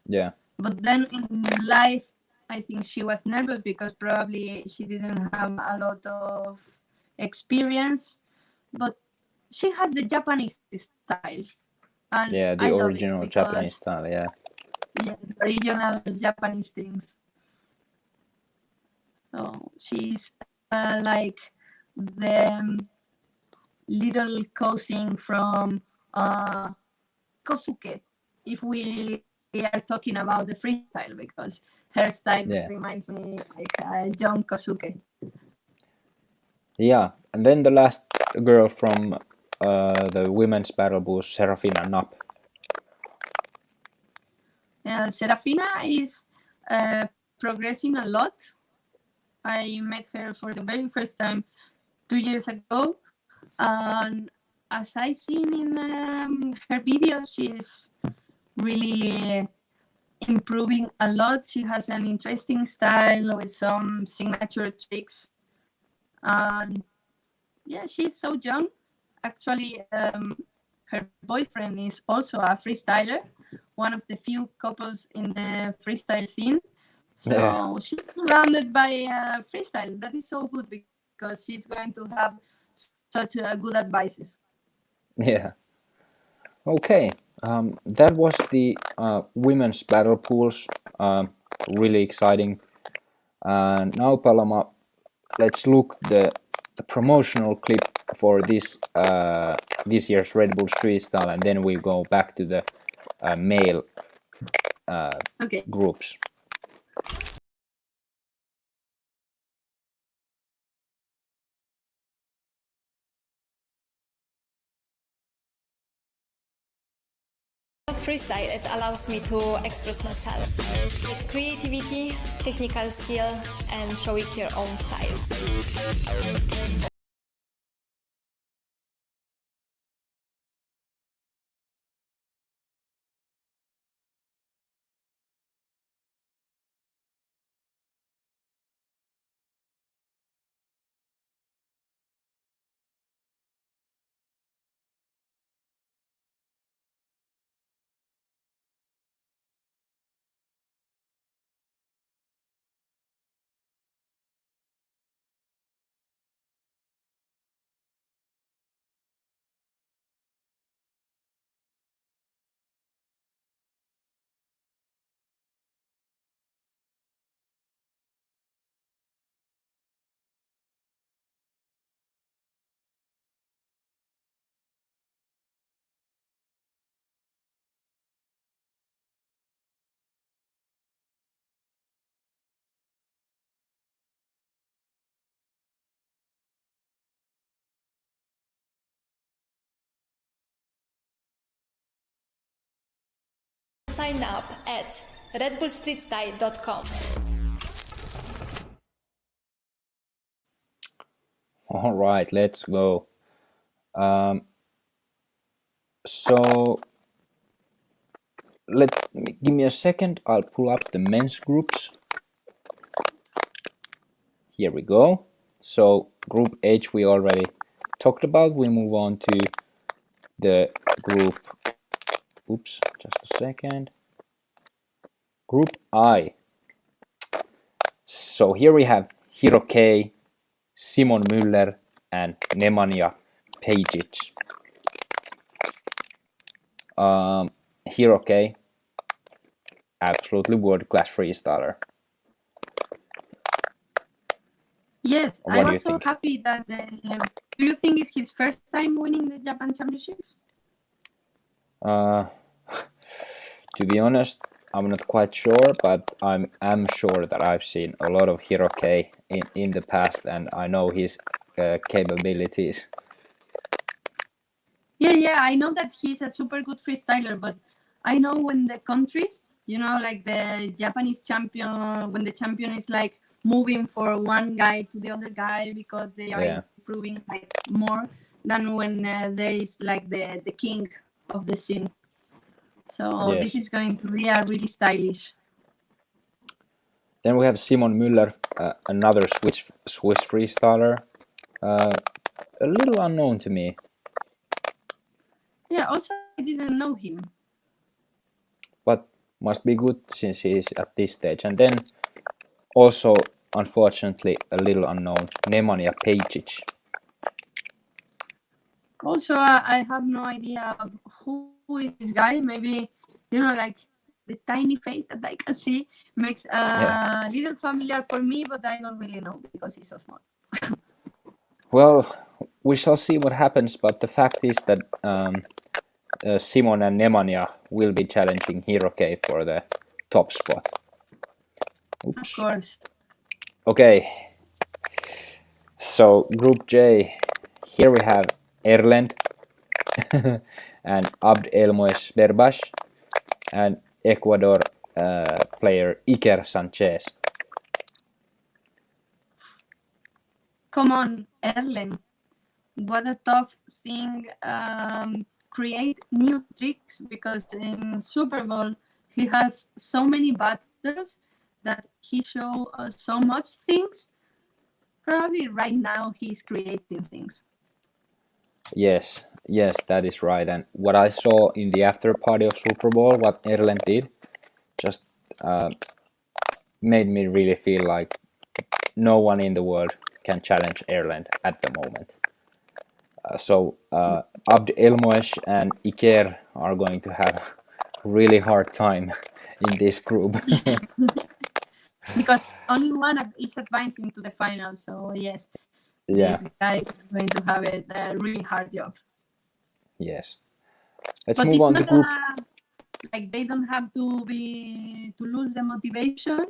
Yeah. But then in life, I think she was nervous because probably she didn't have a lot of experience. But she has the Japanese style, and Yeah. I The love it original Japanese because style. Yeah. yeah, original Japanese things. So she's like the little cousin from Kosuke, if we are talking about the freestyle, because her style Yeah. reminds me like John Kosuke. Yeah, and then the last girl from the women's battle was Serafina Knapp. Serafina is progressing a lot. I met her for the very first time 2 years ago, and as I seen in her videos, she's really improving a lot. She has an interesting style with some signature tricks, and yeah, she's so young. Actually, her boyfriend is also a freestyler, one of the few couples in the freestyle scene. Yeah, So she's surrounded by freestyle. That is so good because she's going to have such good advices. yeah. Okay, that was the women's battle pools. Really exciting. And now, Paloma, let's look the promotional clip for this year's Red Bull Street Style, and then we go back to the male Okay. groups. Freestyle, it allows me to express myself. It's creativity, technical skill, and showing your own style. Sign up at redbullstreetstyle.com. All right, let's go. So give me a second. I'll pull up the men's groups. Here we go. So group H we already talked about. We move on to the group. Oops, just a second. Group I. So here we have Hiroke, Simon Müller, and Nemanja Pejic. Hiroke, absolutely world-class freestyler. Yes, What I do you was so think? happy that. Do you think it's his first time winning the Japan Championships? To be honest, I'm not quite sure, but I'm sure that I've seen a lot of Hiroke in the past, and I know his capabilities. Yeah, I know that he's a super good freestyler, but I know when the countries, like the Japanese champion, when the champion is like moving for one guy to the other guy because they are improving like more than when there is like the king of the scene. So Yes. this is going to be a really stylish. Then we have Simon Müller, another Swiss freestyler, a little unknown to me. Yeah, also I didn't know him. But must be good since he is at this stage. And then also, unfortunately, a little unknown, Nemanja Pejic. Also, I have no idea of who is this guy. Maybe, like the tiny face that I can see makes a little familiar for me, but I don't really know because he's so small. Well, we shall see what happens, but the fact is that Simon and Nemanja will be challenging Hero K for the top spot. Oops. Of course. Okay, so Group J, here we have Erlend and Abd Elmoes Berbash and Ecuador player Iker Sanchez. Come on, Erlen. What a tough thing. Create new tricks, because in Super Bowl he has so many battles that he show so much things. Probably right now he's creating things. Yes, that is right. And what I saw in the after party of Super Bowl, what Erlend did, just made me really feel like no one in the world can challenge Erlend at the moment. So Abd Elmoes and Iker are going to have a really hard time in this group. Because only one is advancing to the final. So yes, Yeah. these guys are going to have a really hard job. Yes. Let's But move it's on to not group. like they don't have to lose the motivation.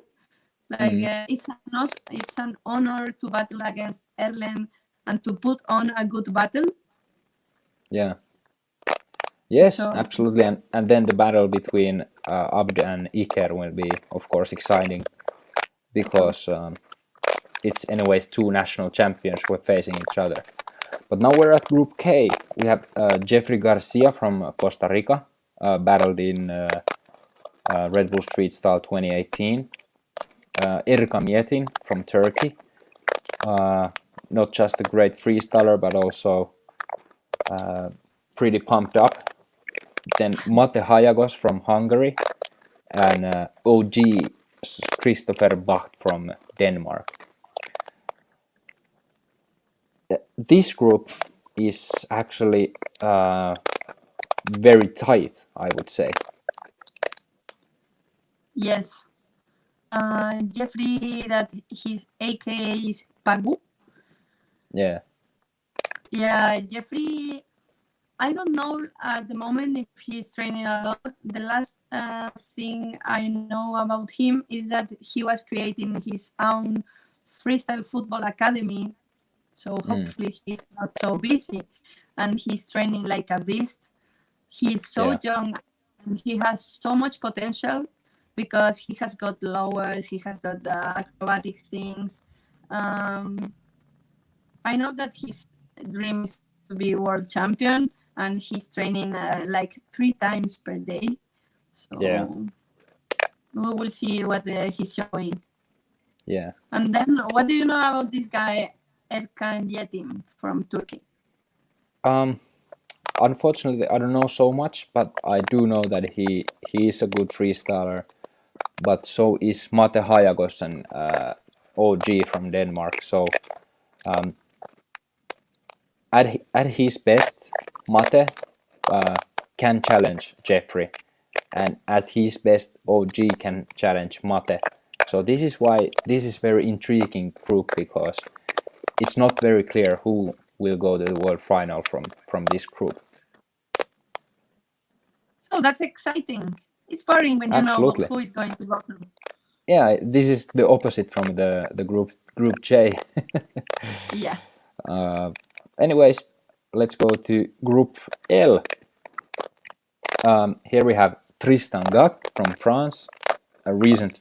Like it's an honor to battle against Erlen and to put on a good battle. Yeah. Yes, So- absolutely. And then the battle between Abd and Iker will be, of course, exciting because it's anyways two national champions who are facing each other. But now we're at Group K. We have Jeffrey Garcia from Costa Rica, battled in Red Bull Street Style 2018. Erkan Yetin from Turkey, not just a great freestyler, but also pretty pumped up. Then Mate Hayagos from Hungary, and OG Christopher Bacht from Denmark. This group is actually very tight, I would say. Yes. Jeffrey, that his AKA is Pagu. Yeah. Yeah, Jeffrey, I don't know at the moment if he's training a lot. The last thing I know about him is that he was creating his own freestyle football academy. So hopefully he's not so busy and he's training like a beast. He's so young and he has so much potential because he has got lowers, he has got the acrobatic things. I know that his dream is to be world champion and he's training like 3 times per day. So we will see what he's showing. Yeah. And then what do you know about this guy, Erkan Yetim from Turkey? Unfortunately, I don't know so much, but I do know that he is a good freestyler. But so is Mate Hayagos and OG from Denmark. So at his best, Mate can challenge Jeffrey, and at his best, OG can challenge Mate. So this is why this is very intriguing group, because it's not very clear who will go to the world final from this group. So that's exciting. It's boring when you know who is going to go through. Yeah, this is the opposite from the group J. Yeah. Anyways, let's go to Group L. Here we have Tristan Gac from France, a recent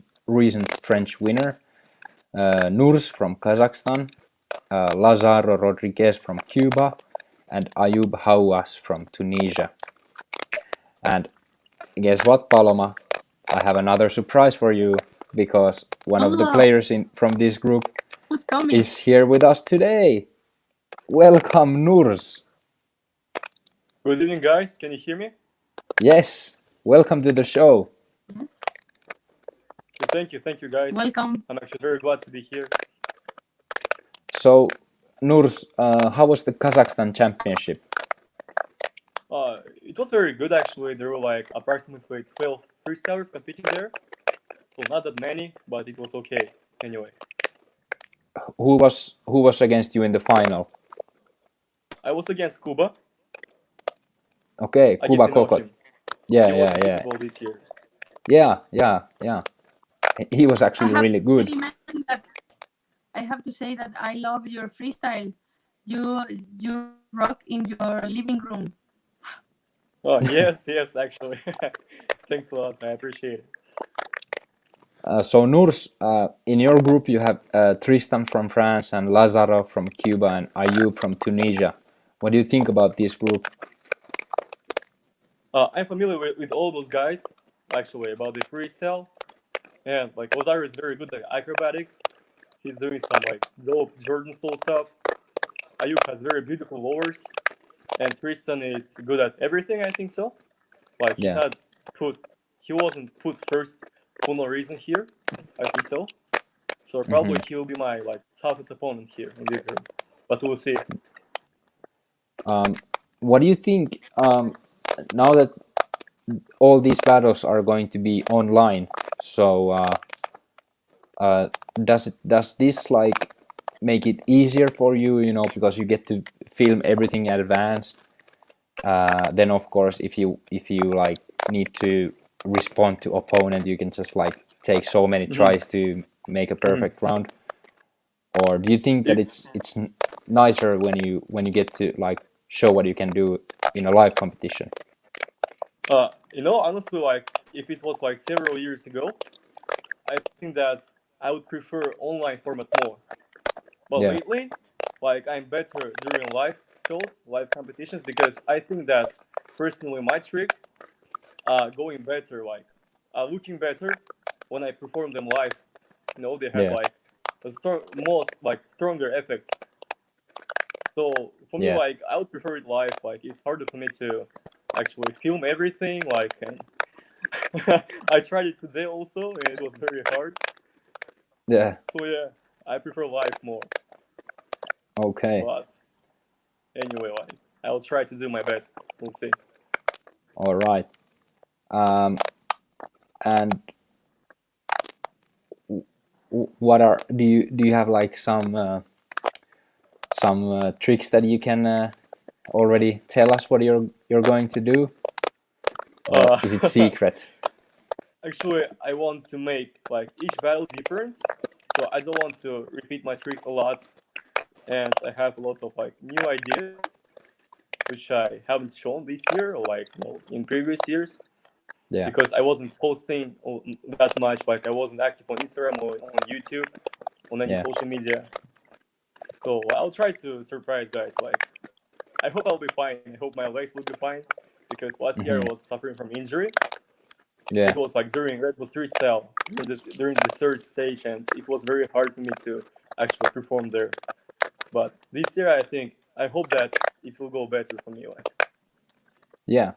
French winner. Nurs from Kazakhstan, Lazaro Rodriguez from Cuba, and Ayub Hawass from Tunisia. And guess what, Paloma? I have another surprise for you, because one of the players from this group is here with us today. Welcome, Nurs. Good evening, guys. Can you hear me? Yes. Welcome to the show. Thank you, guys. Welcome. I'm actually very glad to be here. So, Nurs, how was the Kazakhstan championship? It was very good, actually. There were like approximately 12 freestylers competing there. Well, not that many, but it was okay anyway. Who was against you in the final? I was against Kuba. Okay, I Kuba guess you know Kokot. him. Yeah, He was yeah, in yeah, football this year. yeah. He was I actually have really to good. say, man, that I have to say that I love your freestyle. You rock in your living room. Oh yes, yes, actually. Thanks a lot. I appreciate it. So Nurs, in your group you have Tristan from France and Lazaro from Cuba and Ayub from Tunisia. What do you think about this group? I'm familiar with all those guys, actually, about the freestyle. And like Ozar is very good at acrobatics. He's doing some like dope Jordan style stuff. Ayuk has very beautiful lowers, and Tristan is good at everything. I think so. Like Yeah. he wasn't put first for no reason here. I think so. So probably he'll be my like toughest opponent here in this room. But we'll see. What do you think now that all these battles are going to be online? So does this like make it easier for you? You know, because you get to film everything in advance. Then of course, if you like need to respond to opponent, you can just like take so many tries to make a perfect round. Or do you think that it's nicer when you get to like show what you can do in a live competition? Honestly, like if it was like several years ago, I think that I would prefer online format more. But Yeah. lately, like I'm better during live shows, live competitions, because I think that personally my tricks are going better, like looking better when I perform them live. You know, they have Yeah. like most like stronger effects. So for me, Yeah. like I would prefer it live. Like it's harder for me to actually film everything. Like, and I tried it today also, and it was very hard. Yeah. So yeah, I prefer live more. Okay. But anyway, like I will try to do my best. We'll see. All right. And what are do you have like some tricks that you can already tell us what you're going to do, or is it secret? Actually, I want to make like each battle different, so I don't want to repeat my tricks a lot, and I have lots of like new ideas which I haven't shown this year or like in previous years. Yeah. Because I wasn't posting that much, like I wasn't active on Instagram or on YouTube, on any Yeah. social media. So I'll try to surprise guys. Like I hope I'll be fine. I hope my legs will be fine because last year I was suffering from injury. Yeah. It was like during Red Bull Freestyle during the third stage, and it was very hard for me to actually perform there. But this year, I hope that it will go better for me. Like. Yeah.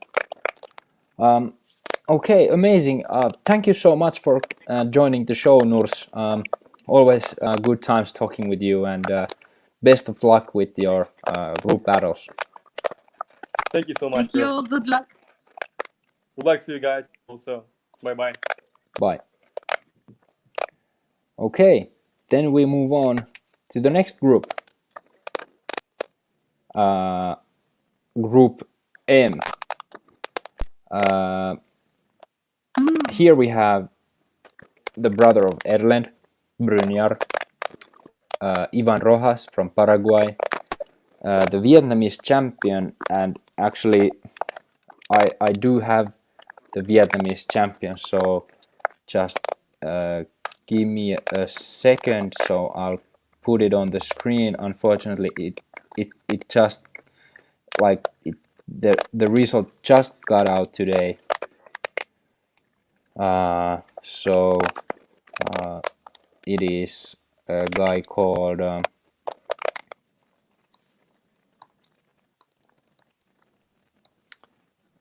Okay, amazing. Thank you so much for joining the show, Nurs. Always good times talking with you, and best of luck with your group battles. Thank you so much, Thank bro. you. Good luck. Good luck to you guys also. Bye-bye. Bye. Okay, then we move on to the next group. Group M. Here we have the brother of Erlend, Brynjar, Ivan Rojas from Paraguay, the Vietnamese champion, and actually I do have the Vietnamese champion, so just give me a second, so I'll put it on the screen. Unfortunately, it just like the result just got out today. So it is a guy called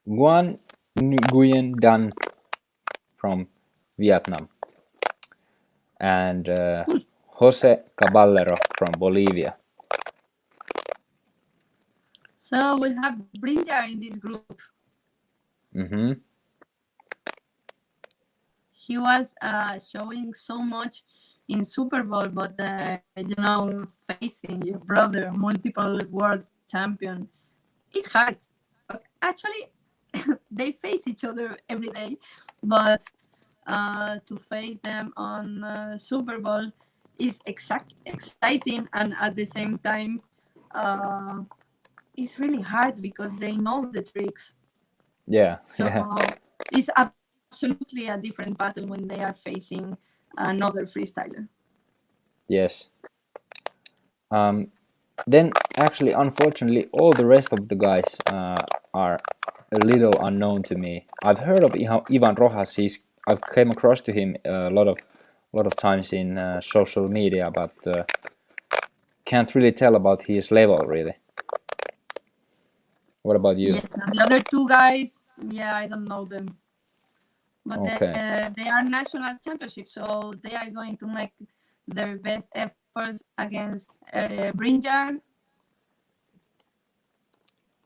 Nguyen Nguyen Dan from Vietnam and Jose Caballero from Bolivia. So we have Brinjar in this group. he was showing so much in Super Bowl, but facing your brother, multiple world champion, it's hard. Actually, they face each other every day, but to face them on Super Bowl is exciting, and at the same time, uh, it's really hard because they know the tricks. Yeah, So yeah, it's absolutely a different battle when they are facing another freestyler. yes. Then actually, unfortunately, all the rest of the guys are a little unknown to me. I've heard of Ivan Rojas. I've came across to him a lot of times in social media, but can't really tell about his level really. What about you? Yes, and the other two guys, yeah, I don't know them, but Okay. they are national championships, so they are going to make their best efforts against Brinjar.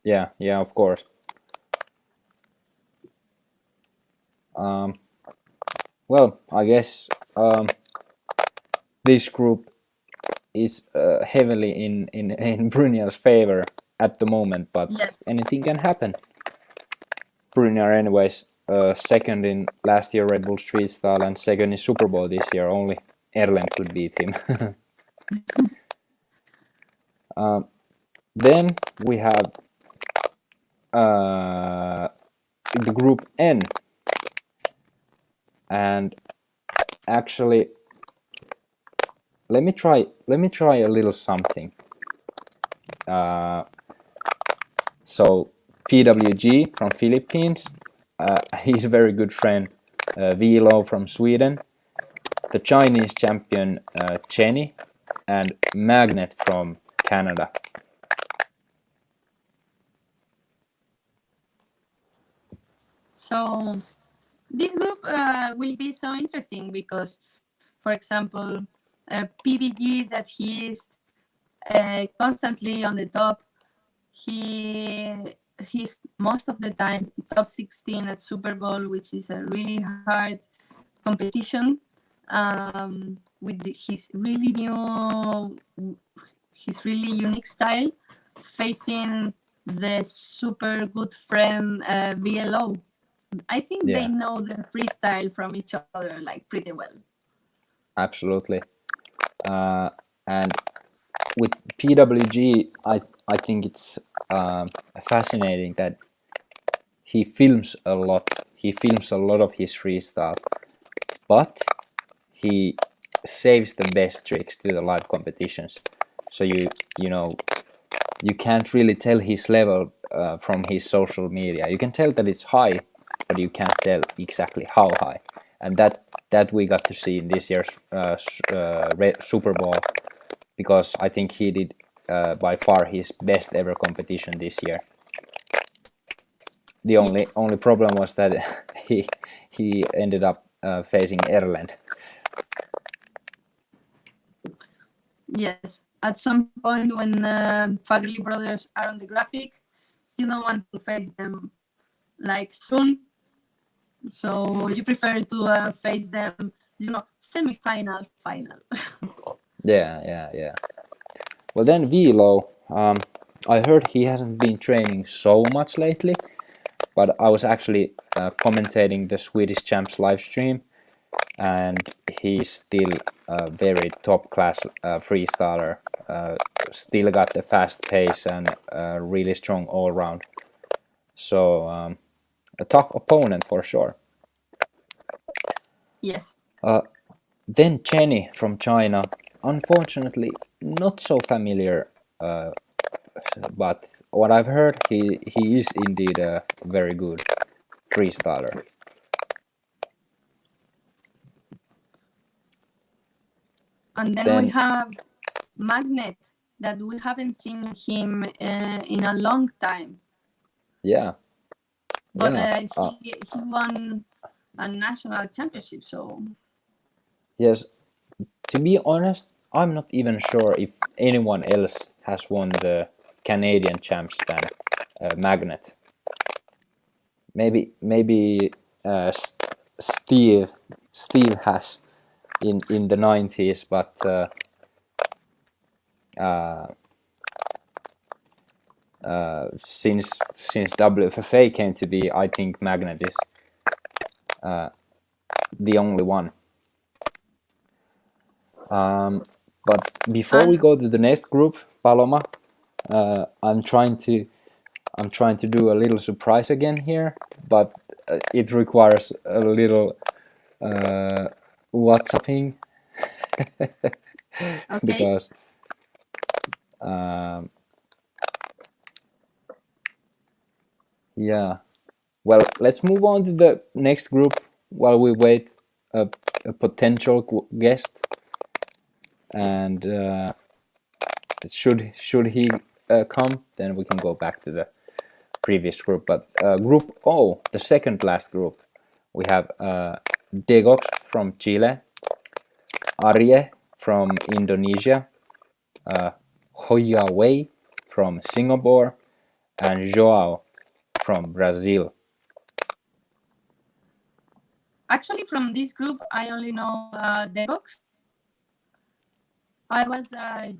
Yeah, yeah, of course. Well, I guess this group is heavily in Brunel's favor at the moment, but Yes, anything can happen. Brunel, anyways, second in last year Red Bull Street Style and second in Super Bowl this year. Only Erlen could beat him. Then we have the group N, and actually, let me try a little something. So PWG from Philippines, he's a very good friend. Vilo from Sweden, the Chinese champion Jenny, and Magnet from Canada. so this group will be so interesting because, for example, PeGe, that he is constantly on the top. He's most of the time top 16 at Super Bowl, which is a really hard competition. With his really unique style, facing the super good friend VLO. I think they Yeah, know their freestyle from each other like pretty well. absolutely. And with PWG, I think it's fascinating that he films a lot. He films a lot of his freestyle, but he saves the best tricks to the live competitions. So you know you can't really tell his level from his social media. You can tell that it's high, but you can't tell exactly how high. And that we got to see in this year's Super Bowl, because I think he did by far his best ever competition this year. The Yes. only problem was that he ended up facing Erland. Yes. At some point when Fagli brothers are on the graphic, you don't want to face them like soon. So you prefer to face them, semi-final, final. Yeah. Well, then Vilo, I heard he hasn't been training so much lately, but I was actually commentating the Swedish Champs live stream, and he's still a very top class freestyler. Still got the fast pace and really strong all round. So a tough opponent for sure. Yes. Then Jenny from China, unfortunately not so familiar, but what I've heard, he is indeed a very good freestyler. And then we Then have Magnet, that we haven't seen him in a long time. yeah, But he won a national championship, so yes. To be honest, I'm not even sure if anyone else has won the Canadian champs than Magnet. Maybe Steve still has in the 90s, but since WFFA came to be, I think Magnet is the only one. But before we go to the next group, Paloma, I'm trying to do a little surprise again here, but it requires a little WhatsApping Okay. because yeah. Well, let's move on to the next group while we wait a potential guest. And should he come, then we can go back to the previous group. But group O, the second last group, we have Degox from Chile, Arye from Indonesia, Hoya Wei from Singapore, and Joao from Brazil. Actually, from this group, I only know Degox. I was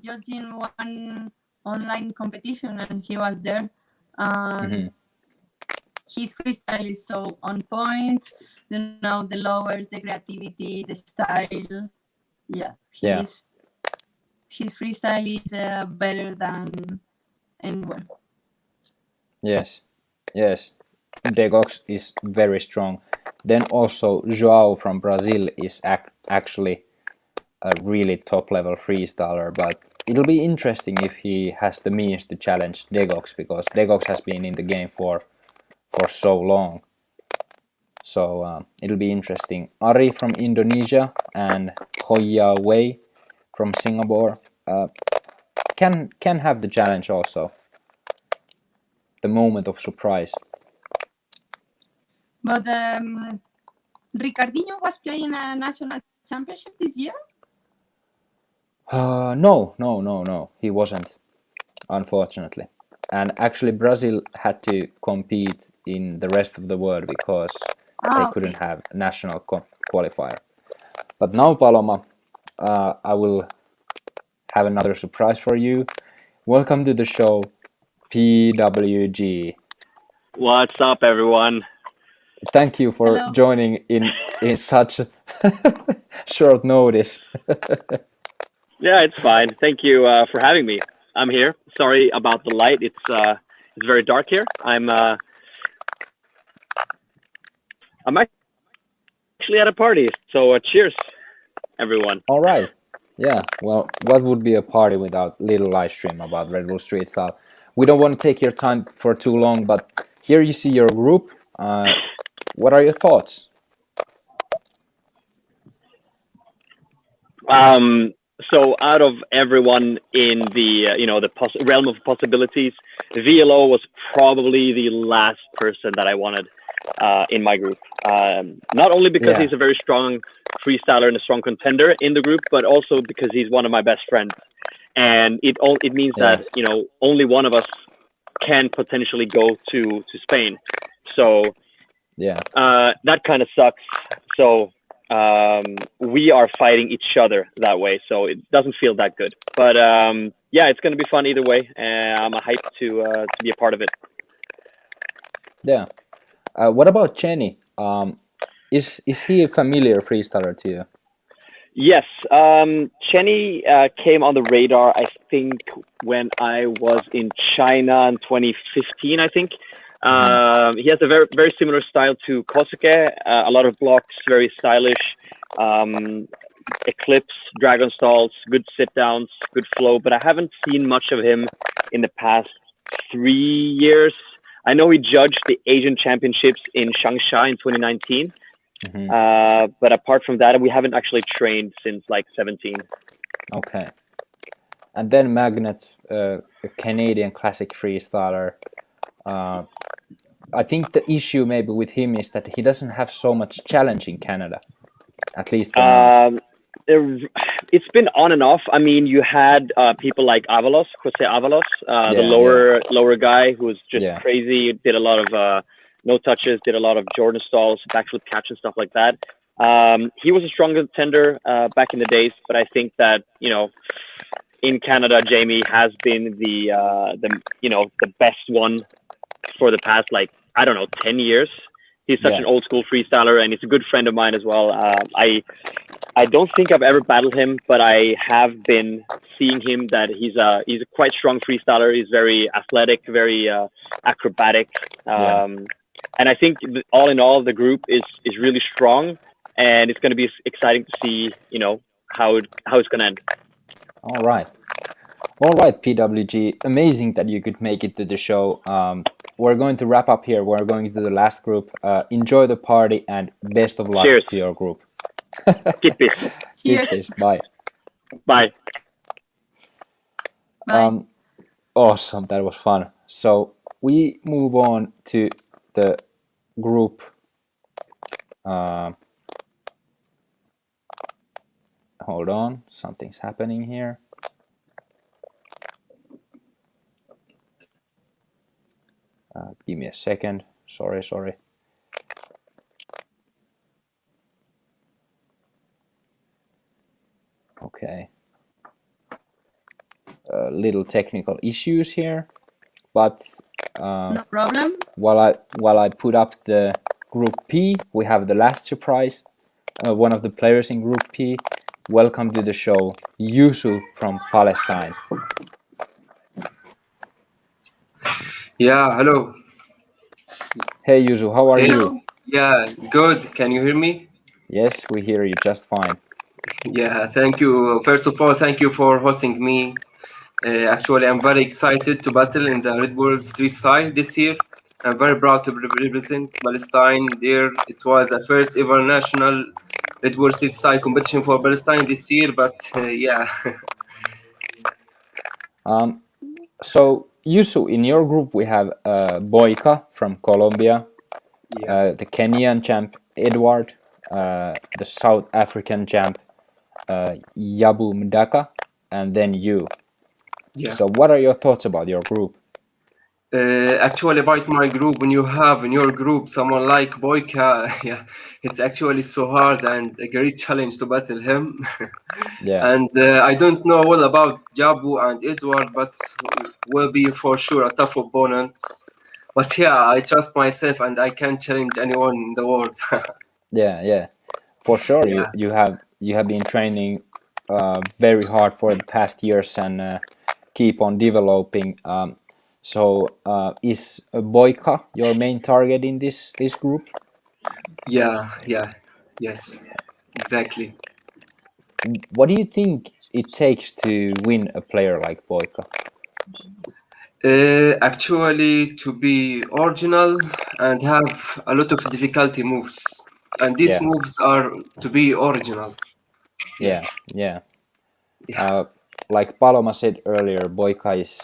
judging one online competition, and he was there. His freestyle is so on point. You know, the lowers, the creativity, the style. Yeah, his freestyle is better than anyone. Yes, Degox is very strong. Then also Joao from Brazil is actually a really top level freestyler, but it'll be interesting if he has the means to challenge Degox, because Degox has been in the game for so long. So it'll be interesting. Ari from Indonesia and Hoya Wei from Singapore can have the challenge also. The moment of surprise. But Ricardinho was playing a national championship this year? No, he wasn't, unfortunately. And actually Brazil had to compete in the rest of the world because they couldn't have a national qualifier. But now, Paloma, I will have another surprise for you. Welcome to the show, PWG. What's up, everyone? Thank you for joining in such short notice. Yeah, it's fine. Thank you for having me. I'm here. Sorry about the light. It's very dark here. I'm actually at a party. So cheers, everyone. All right. Yeah. Well, what would be a party without little live stream about Red Bull Street Style? We don't want to take your time for too long, but here you see your group. What are your thoughts? So out of everyone in the the realm of possibilities, VLO was probably the last person that I wanted in my group. Not only because he's a very strong freestyler and a strong contender in the group, but also because he's one of my best friends. And it means that only one of us can potentially go to Spain. So that kind of sucks. So we are fighting each other that way, so it doesn't feel that good. But yeah, it's gonna be fun either way, and I'm hyped to be a part of it. Yeah. What about Chenny? Is he a familiar freestyler to you? Yes, Chenny came on the radar, I think, when I was in China in 2015, I think. He has a very, very similar style to Kosuke, a lot of blocks, very stylish, eclipse, dragon stalls, good sit-downs, good flow, but I haven't seen much of him in the past 3 years. I know he judged the Asian Championships in Changsha in 2019, but apart from that, we haven't actually trained since like 17. Okay. And then Magnet, a Canadian classic freestyler. I think the issue maybe with him is that he doesn't have so much challenge in Canada, at least for now. It's been on and off. I mean, you had people like Avalos, Jose Avalos, the lower guy who was just crazy, did a lot of no touches, did a lot of Jordan stalls, backflip catch and stuff like that. He was a strong contender back in the days, but I think that in Canada, Jamie has been the best one for the past, like, I don't know, 10 years. He's such an old school freestyler, and he's a good friend of mine as well. I don't think I've ever battled him, but I have been seeing him that he's a quite strong freestyler. He's very athletic, very acrobatic, and I think all in all, the group is really strong, and it's going to be exciting to see how it's going to end. All right, PWG. Amazing that you could make it to the show. We're going to wrap up here. We're going to the last group. Enjoy the party and best of luck to your group. Keep peace. Keep peace. Bye. Bye. Awesome. That was fun. So we move on to the group. Hold on. Something's happening here. Give me a second. Sorry. Okay. Little technical issues here, but no problem. While I put up the group P, we have the last surprise. One of the players in group P. Welcome to the show, Yusu from Palestine. Yeah, hello. Hey Yusu, how are you? Yeah, good. Can you hear me? Yes, we hear you just fine. Yeah, thank you. First of all, thank you for hosting me. Actually, I'm very excited to battle in the Red Bull Street Style this year. I'm very proud to represent Palestine there. It was a first ever national Red Bull Street Style competition for Palestine this year, but yeah. So Yusu, in your group we have Boyka from Colombia, the Kenyan champ Edward, the South African champ Yabu Mdaka, and then you. Yeah. So what are your thoughts about your group? Actually, about my group, when you have in your group someone like Boyka, yeah, it's actually so hard and a great challenge to battle him. And I don't know all about Jabu and Edward, but will be for sure a tough opponent. But yeah, I trust myself and I can challenge anyone in the world. Yeah, for sure. Yeah. You have been training very hard for the past years and keep on developing. So is Boyka your main target in this group? Yes, exactly. What do you think it takes to win a player like Boyka? Actually, to be original and have a lot of difficulty moves, and these moves are to be original. Yeah. Like Paloma said earlier, Boyka is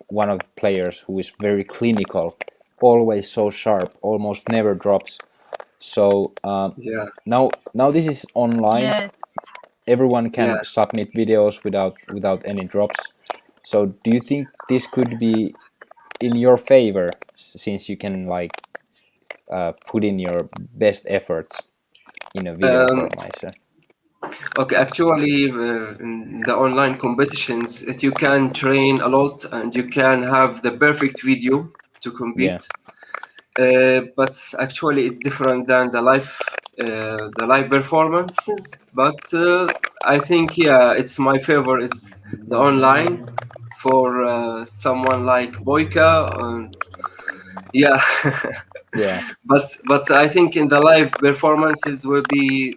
one of the players who is very clinical, always so sharp, almost never drops. So now this is online. Yes. Everyone can submit videos without any drops. So do you think this could be in your favor, since you can like put in your best efforts in a video format? Okay, actually, in the online competitions, you can train a lot and you can have the perfect video to compete. But actually, it's different than the live performances. But I think it's my favor is the online for someone like Boyka and yeah. But I think in the live performances will be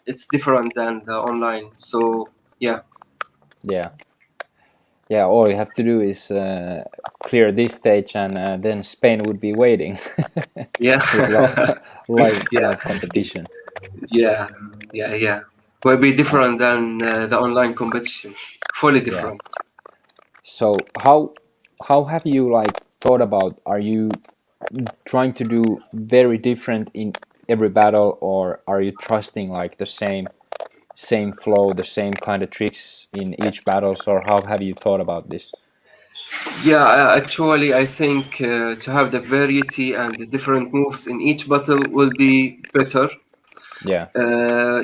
it's different than the online. So yeah. All you have to do is clear this stage, and then Spain would be waiting. With live competition. Yeah. Will be different than the online competition. Fully different. So how have you like thought about? Are you trying to do very different in every battle, or are you trusting like the same flow, the same kind of tricks in each battles, or how have you thought about this? Yeah, actually, I think to have the variety and the different moves in each battle will be better. Yeah.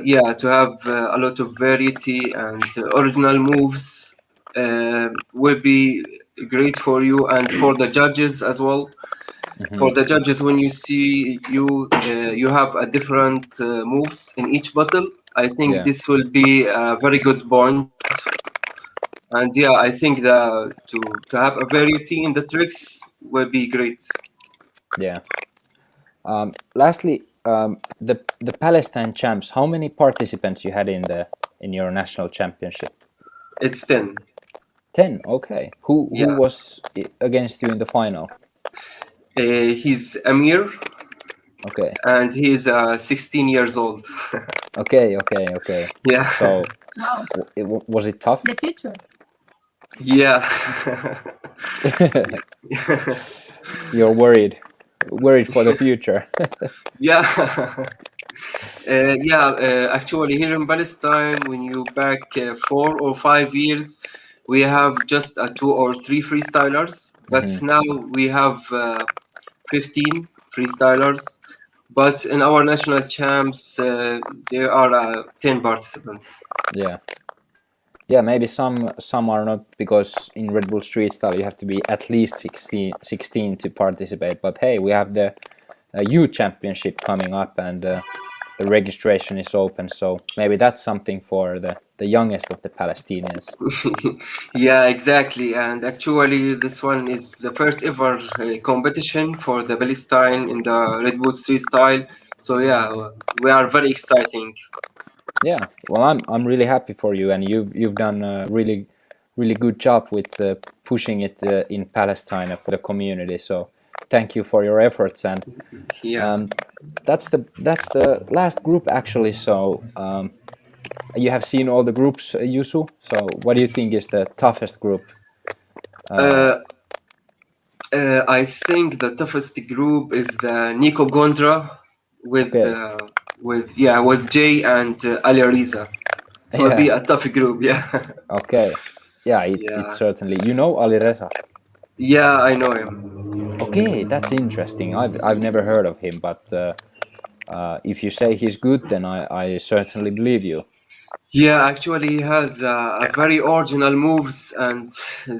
Yeah, to have a lot of variety and original moves will be great for you and for the judges as well. For the judges, when you see you have a different moves in each battle, I think Yeah. this will be a very good point. And yeah, I think to have a variety in the tricks will be great. Yeah. Lastly, the Palestine champs. How many participants you had in your national championship? It's 10. 10. Okay. Who Yeah. was against you in the final? He's Amir, Okay. and he's 16 years old. Okay. Okay. Okay. Yeah. So Wow, was it tough? the future. Yeah. You're worried for the future. Yeah. Yeah, actually, here in Palestine, when you back 4 or 5 years, we have just 2 or 3 freestylers, but now we have 15 freestylers. But in our national champs, there are 10 participants. Yeah. Yeah, maybe some are not, because in Red Bull Street Style you have to be at least 16 to participate. But hey, we have the youth championship coming up, and the registration is open. So maybe that's something for the youngest of the Palestinians. Yeah, exactly. And actually, this one is the first ever competition for the Palestine in the Red Bull Street Style. So yeah, we are very exciting. Yeah, well, I'm really happy for you, and you've done a really good job with pushing it in Palestine for the community. So thank you for your efforts. And Yeah. that's the last group actually. So you have seen all the groups, Yusu. So what do you think is the toughest group? Uh, I think the toughest group is the Nico Gondra Okay. with Jay and Ali Riza. It will be Yeah. a tough group. Yeah. Okay. Yeah, it's Yeah. certainly. You know Ali Reza. Yeah, I know him. Okay, that's interesting. I've never heard of him, but if you say he's good, then I certainly believe you. Yeah, actually, he has a very original moves and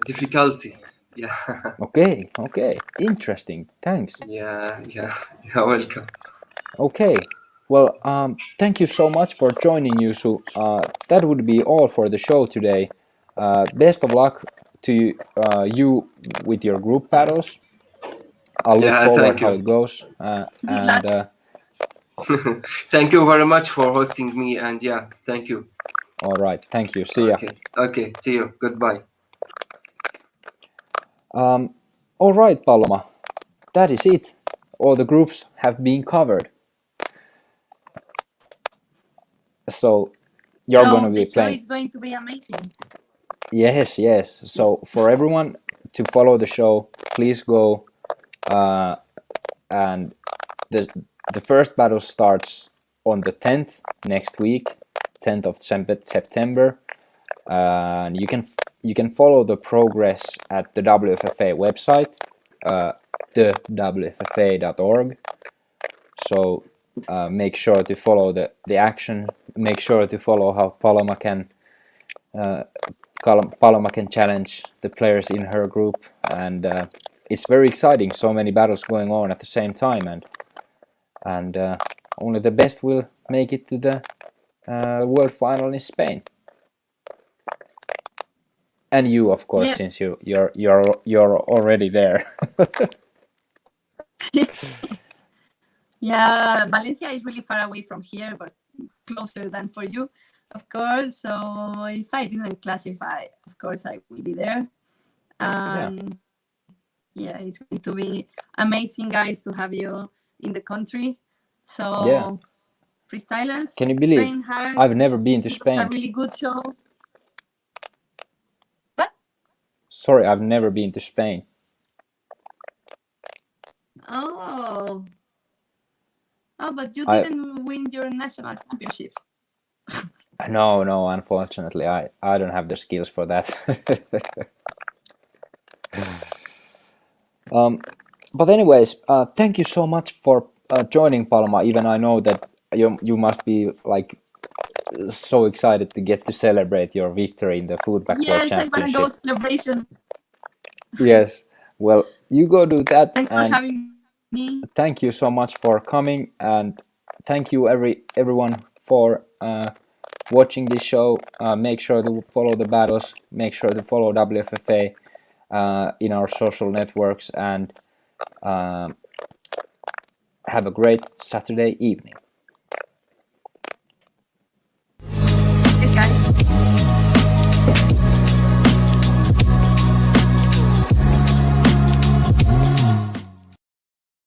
difficulty. Yeah. Okay, okay, interesting. Thanks. Yeah, yeah, you're welcome. Okay, well, thank you so much for joining, Yusu. That would be all for the show today. Best of luck to you with your group battles. I'll look Yeah, forward thank how you. it goes. Good luck. Thank you very much for hosting me, and yeah, thank you. All right, thank you. See ya. Okay, okay, see you. Goodbye. All right, Paloma. That is it. All the groups have been covered. So you're going to be The show playing. is going to be amazing. Yes, yes. So for everyone to follow the show, please go and the first battle starts on the 10th next week, 10th of September. And you can follow the progress at the WFFA website, thewffa.org. So make sure to follow the action. Make sure to follow how Paloma can challenge the players in her group, and it's very exciting. So many battles going on at the same time, and only the best will make it to the world final in Spain. And you, of course, Yes. since you're already there. Yeah, Valencia is really far away from here, but closer than for you, of course. So if I didn't classify, of course I will be there. Yeah, it's going to be amazing, guys, to have you in the country. So Yeah. freestylers, Can you believe train hard. I've never been to It's Spain? a really good show. What? Sorry, I've never been to Spain. Oh, but you I- didn't win your national championships. No, unfortunately, I don't have the skills for that. But anyways, thank you so much for joining, Paloma. Even I know that you must be like so excited to get to celebrate your victory in the Foodback World Yes, I wanna Championship. go celebration. Yes, well, you go do that. Thanks for and having me. thank you so much for coming, and thank you everyone for watching this show. Make sure to follow the battles, make sure to follow WFFA in our social networks, and have a great Saturday evening.